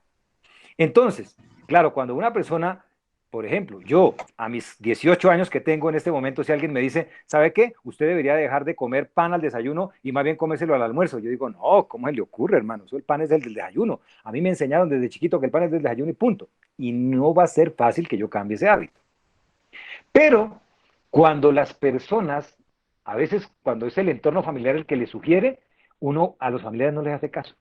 Entonces, claro, cuando una persona, por ejemplo, yo a mis 18 años que tengo en este momento, si alguien me dice, ¿sabe qué? Usted debería dejar de comer pan al desayuno y más bien comérselo al almuerzo. Yo digo, no, ¿cómo se le ocurre, hermano? Eso el pan es del desayuno. A mí me enseñaron desde chiquito que el pan es del desayuno y punto. Y no va a ser fácil que yo cambie ese hábito. Pero cuando las personas, a veces cuando es el entorno familiar el que le sugiere, uno a los familiares no les hace caso.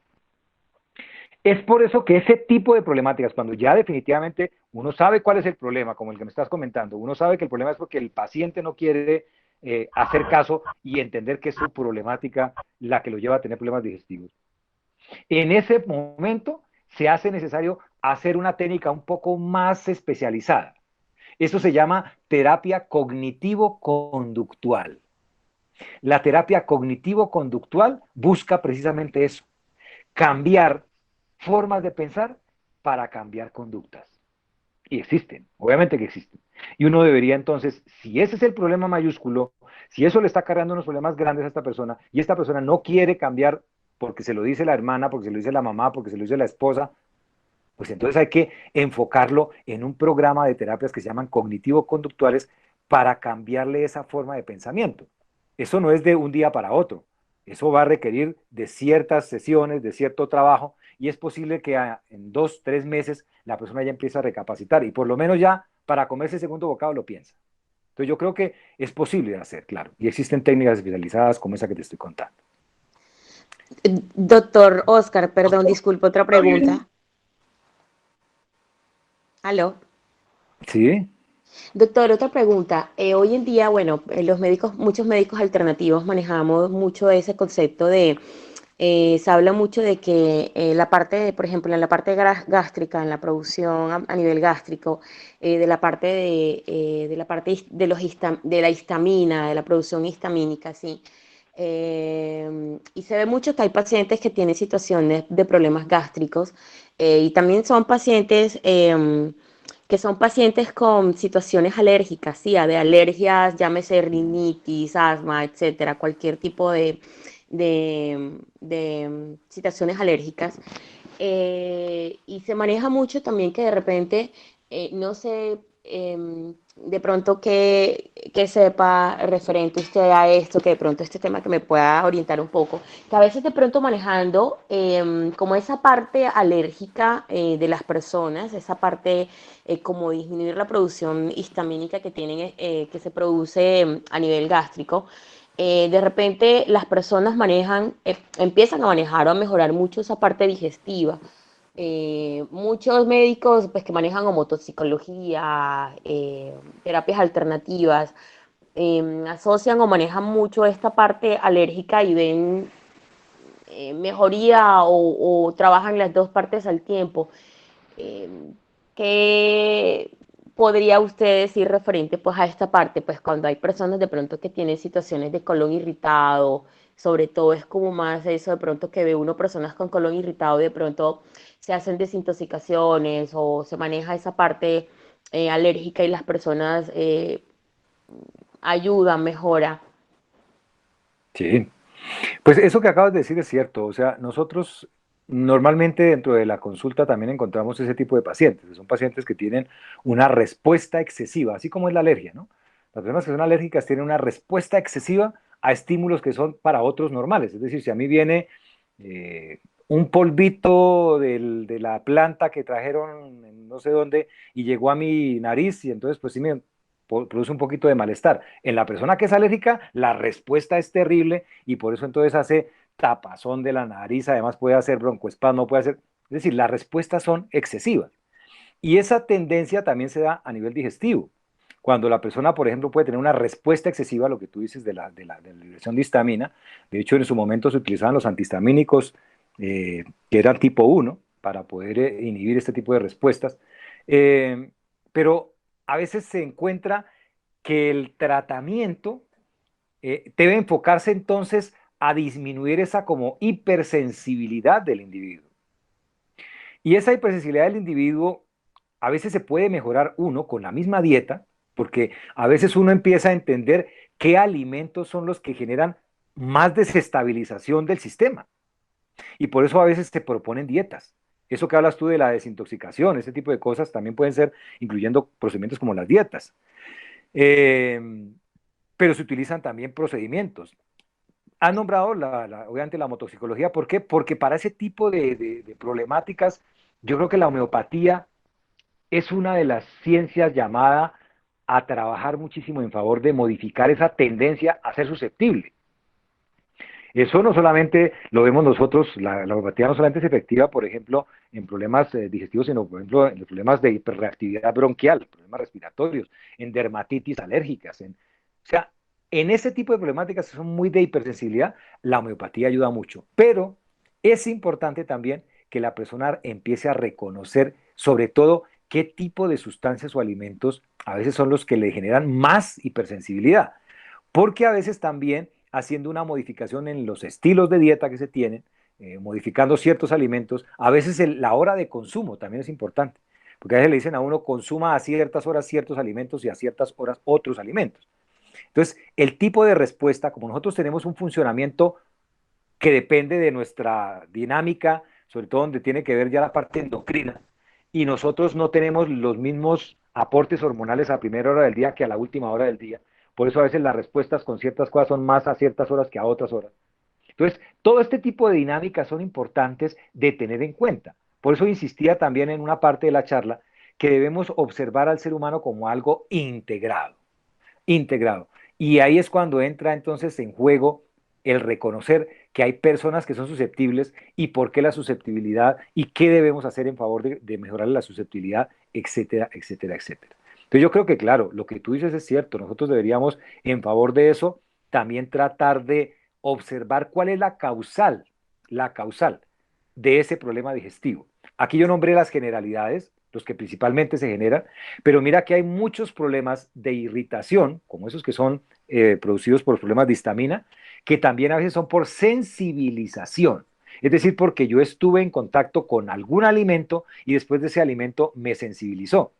Es por eso que ese tipo de problemáticas, cuando ya definitivamente uno sabe cuál es el problema, como el que me estás comentando, uno sabe que el problema es porque el paciente no quiere hacer caso y entender que es su problemática la que lo lleva a tener problemas digestivos. En ese momento se hace necesario hacer una técnica un poco más especializada. Eso se llama terapia cognitivo-conductual. La terapia cognitivo-conductual busca precisamente eso, cambiar formas de pensar para cambiar conductas. Y existen, obviamente que existen. Y uno debería entonces, si ese es el problema mayúsculo, si eso le está cargando unos problemas grandes a esta persona y esta persona no quiere cambiar porque se lo dice la hermana, porque se lo dice la mamá, porque se lo dice la esposa, pues entonces hay que enfocarlo en un programa de terapias que se llaman cognitivo-conductuales para cambiarle esa forma de pensamiento. Eso no es de un día para otro. Eso va a requerir de ciertas sesiones, de cierto trabajo, y es posible que en 2, 3 meses la persona ya empiece a recapacitar y por lo menos ya para comerse el segundo bocado lo piensa. Entonces yo creo que es posible de hacer, claro, y existen técnicas especializadas como esa que te estoy contando. Doctor Oscar, perdón, disculpe, otra pregunta. ¿Aló? ¿Sí? Doctor, otra pregunta. Hoy en día, bueno, los médicos, muchos médicos alternativos manejamos mucho ese concepto de, se habla mucho de que la parte, por ejemplo, en la parte gástrica, en la producción a nivel gástrico, de la parte de de la histamina, de la producción histamínica, sí. Y se ve mucho que hay pacientes que tienen situaciones de problemas gástricos y también son pacientes que son pacientes con situaciones alérgicas, sí, de alergias, llámese rinitis, asma, etcétera, cualquier tipo de situaciones alérgicas. Y se maneja mucho también que de repente, no sé, de pronto que sepa referente usted a esto, que de pronto este tema que me pueda orientar un poco, que a veces de pronto manejando como esa parte alérgica de las personas, esa parte como disminuir la producción histamínica que tienen, que se produce a nivel gástrico, de repente las personas empiezan a manejar o a mejorar mucho esa parte digestiva. Muchos médicos pues, que manejan homotoxicología, terapias alternativas, asocian o manejan mucho esta parte alérgica y ven mejoría o trabajan las dos partes al tiempo. Eh, ¿Qué podría usted decir referente pues a esta parte? Pues cuando hay personas de pronto que tienen situaciones de colon irritado, sobre todo es como más eso de pronto que ve uno personas con colon irritado y de pronto se hacen desintoxicaciones o se maneja esa parte alérgica y las personas ayudan, mejora. Sí. Pues eso que acabas de decir es cierto. O sea, nosotros normalmente dentro de la consulta también encontramos ese tipo de pacientes, que son pacientes que tienen una respuesta excesiva, así como es la alergia, ¿no? Las personas que son alérgicas tienen una respuesta excesiva a estímulos que son para otros normales. Es decir, si a mí viene un polvito de la planta que trajeron en no sé dónde y llegó a mi nariz y entonces pues sí me produce un poquito de malestar. En la persona que es alérgica, la respuesta es terrible y por eso entonces hace tapazón de la nariz, además puede hacer broncoespasmo, puede hacer... Es decir, las respuestas son excesivas. Y esa tendencia también se da a nivel digestivo. Cuando la persona, por ejemplo, puede tener una respuesta excesiva a lo que tú dices de la liberación de histamina, de hecho en su momento se utilizaban los antihistamínicos que eran tipo 1 para poder inhibir este tipo de respuestas, eh, pero a veces se encuentra que el tratamiento debe enfocarse entonces a disminuir esa como hipersensibilidad del individuo. Y esa hipersensibilidad del individuo a veces se puede mejorar uno con la misma dieta, porque a veces uno empieza a entender qué alimentos son los que generan más desestabilización del sistema. Y por eso a veces se proponen dietas. Eso que hablas tú de la desintoxicación, ese tipo de cosas también pueden ser incluyendo procedimientos como las dietas. Eh, pero se utilizan también procedimientos. Han nombrado obviamente la motoxicología. ¿Por qué? Porque para ese tipo de problemáticas, yo creo que la homeopatía es una de las ciencias llamada a trabajar muchísimo en favor de modificar esa tendencia a ser susceptible. Eso no solamente lo vemos nosotros, la homeopatía no solamente es efectiva, por ejemplo, en problemas digestivos, sino, por ejemplo, en los problemas de hiperreactividad bronquial, problemas respiratorios, en dermatitis alérgicas. O sea, en ese tipo de problemáticas que son muy de hipersensibilidad, la homeopatía ayuda mucho. Pero es importante también que la persona empiece a reconocer, sobre todo, qué tipo de sustancias o alimentos a veces son los que le generan más hipersensibilidad. Porque a veces también haciendo una modificación en los estilos de dieta que se tienen, modificando ciertos alimentos, a veces la hora de consumo también es importante, porque a veces le dicen a uno consuma a ciertas horas ciertos alimentos y a ciertas horas otros alimentos. Entonces, el tipo de respuesta, como nosotros tenemos un funcionamiento que depende de nuestra dinámica, sobre todo donde tiene que ver ya la parte endocrina, y nosotros no tenemos los mismos aportes hormonales a primera hora del día que a la última hora del día. Por eso a veces las respuestas con ciertas cosas son más a ciertas horas que a otras horas. Entonces, todo este tipo de dinámicas son importantes de tener en cuenta. Por eso insistía también en una parte de la charla que debemos observar al ser humano como algo integrado. integrado. Y ahí es cuando entra entonces en juego el reconocer que hay personas que son susceptibles y por qué la susceptibilidad y qué debemos hacer en favor de mejorar la susceptibilidad, etcétera, etcétera, etcétera. Entonces yo creo que claro, lo que tú dices es cierto, nosotros deberíamos en favor de eso también tratar de observar cuál es la causal de ese problema digestivo. Aquí yo nombré las generalidades, los que principalmente se generan, pero mira que hay muchos problemas de irritación, como esos que son producidos por problemas de histamina, que también a veces son por sensibilización. Es decir, porque yo estuve en contacto con algún alimento y después de ese alimento me sensibilizó.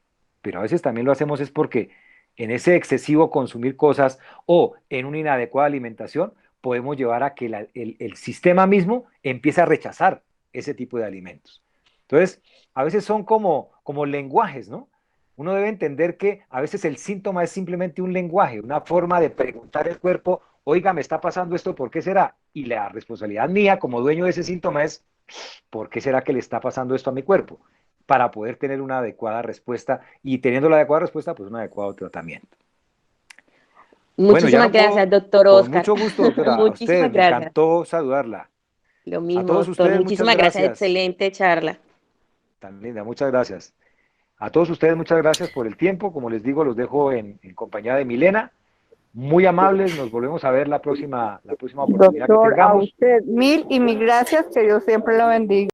Pero a veces también lo hacemos es porque en ese excesivo consumir cosas o en una inadecuada alimentación podemos llevar a que el sistema mismo empiece a rechazar ese tipo de alimentos. Entonces, a veces son como lenguajes, ¿no? Uno debe entender que a veces el síntoma es simplemente un lenguaje, una forma de preguntar al cuerpo, oiga, me está pasando esto, ¿por qué será? Y la responsabilidad mía como dueño de ese síntoma es, ¿por qué será que le está pasando esto a mi cuerpo? Para poder tener una adecuada respuesta y teniendo la adecuada respuesta, pues un adecuado tratamiento. Bueno, ya Muchísimas no gracias, puedo, doctor con Oscar. mucho gusto, doctora, a usted, Muchísimas me gracias. encantó saludarla. Lo A mismo, todos doctor. ustedes, muchas Muchísimas gracias. gracias. Excelente charla. Tan linda, muchas gracias. A todos ustedes, muchas gracias por el tiempo. Como les digo, los dejo en compañía de Milena. Muy amables, nos volvemos a ver la próxima oportunidad que Doctor, a tengamos. usted 1000 y mil gracias, que Dios siempre lo bendiga.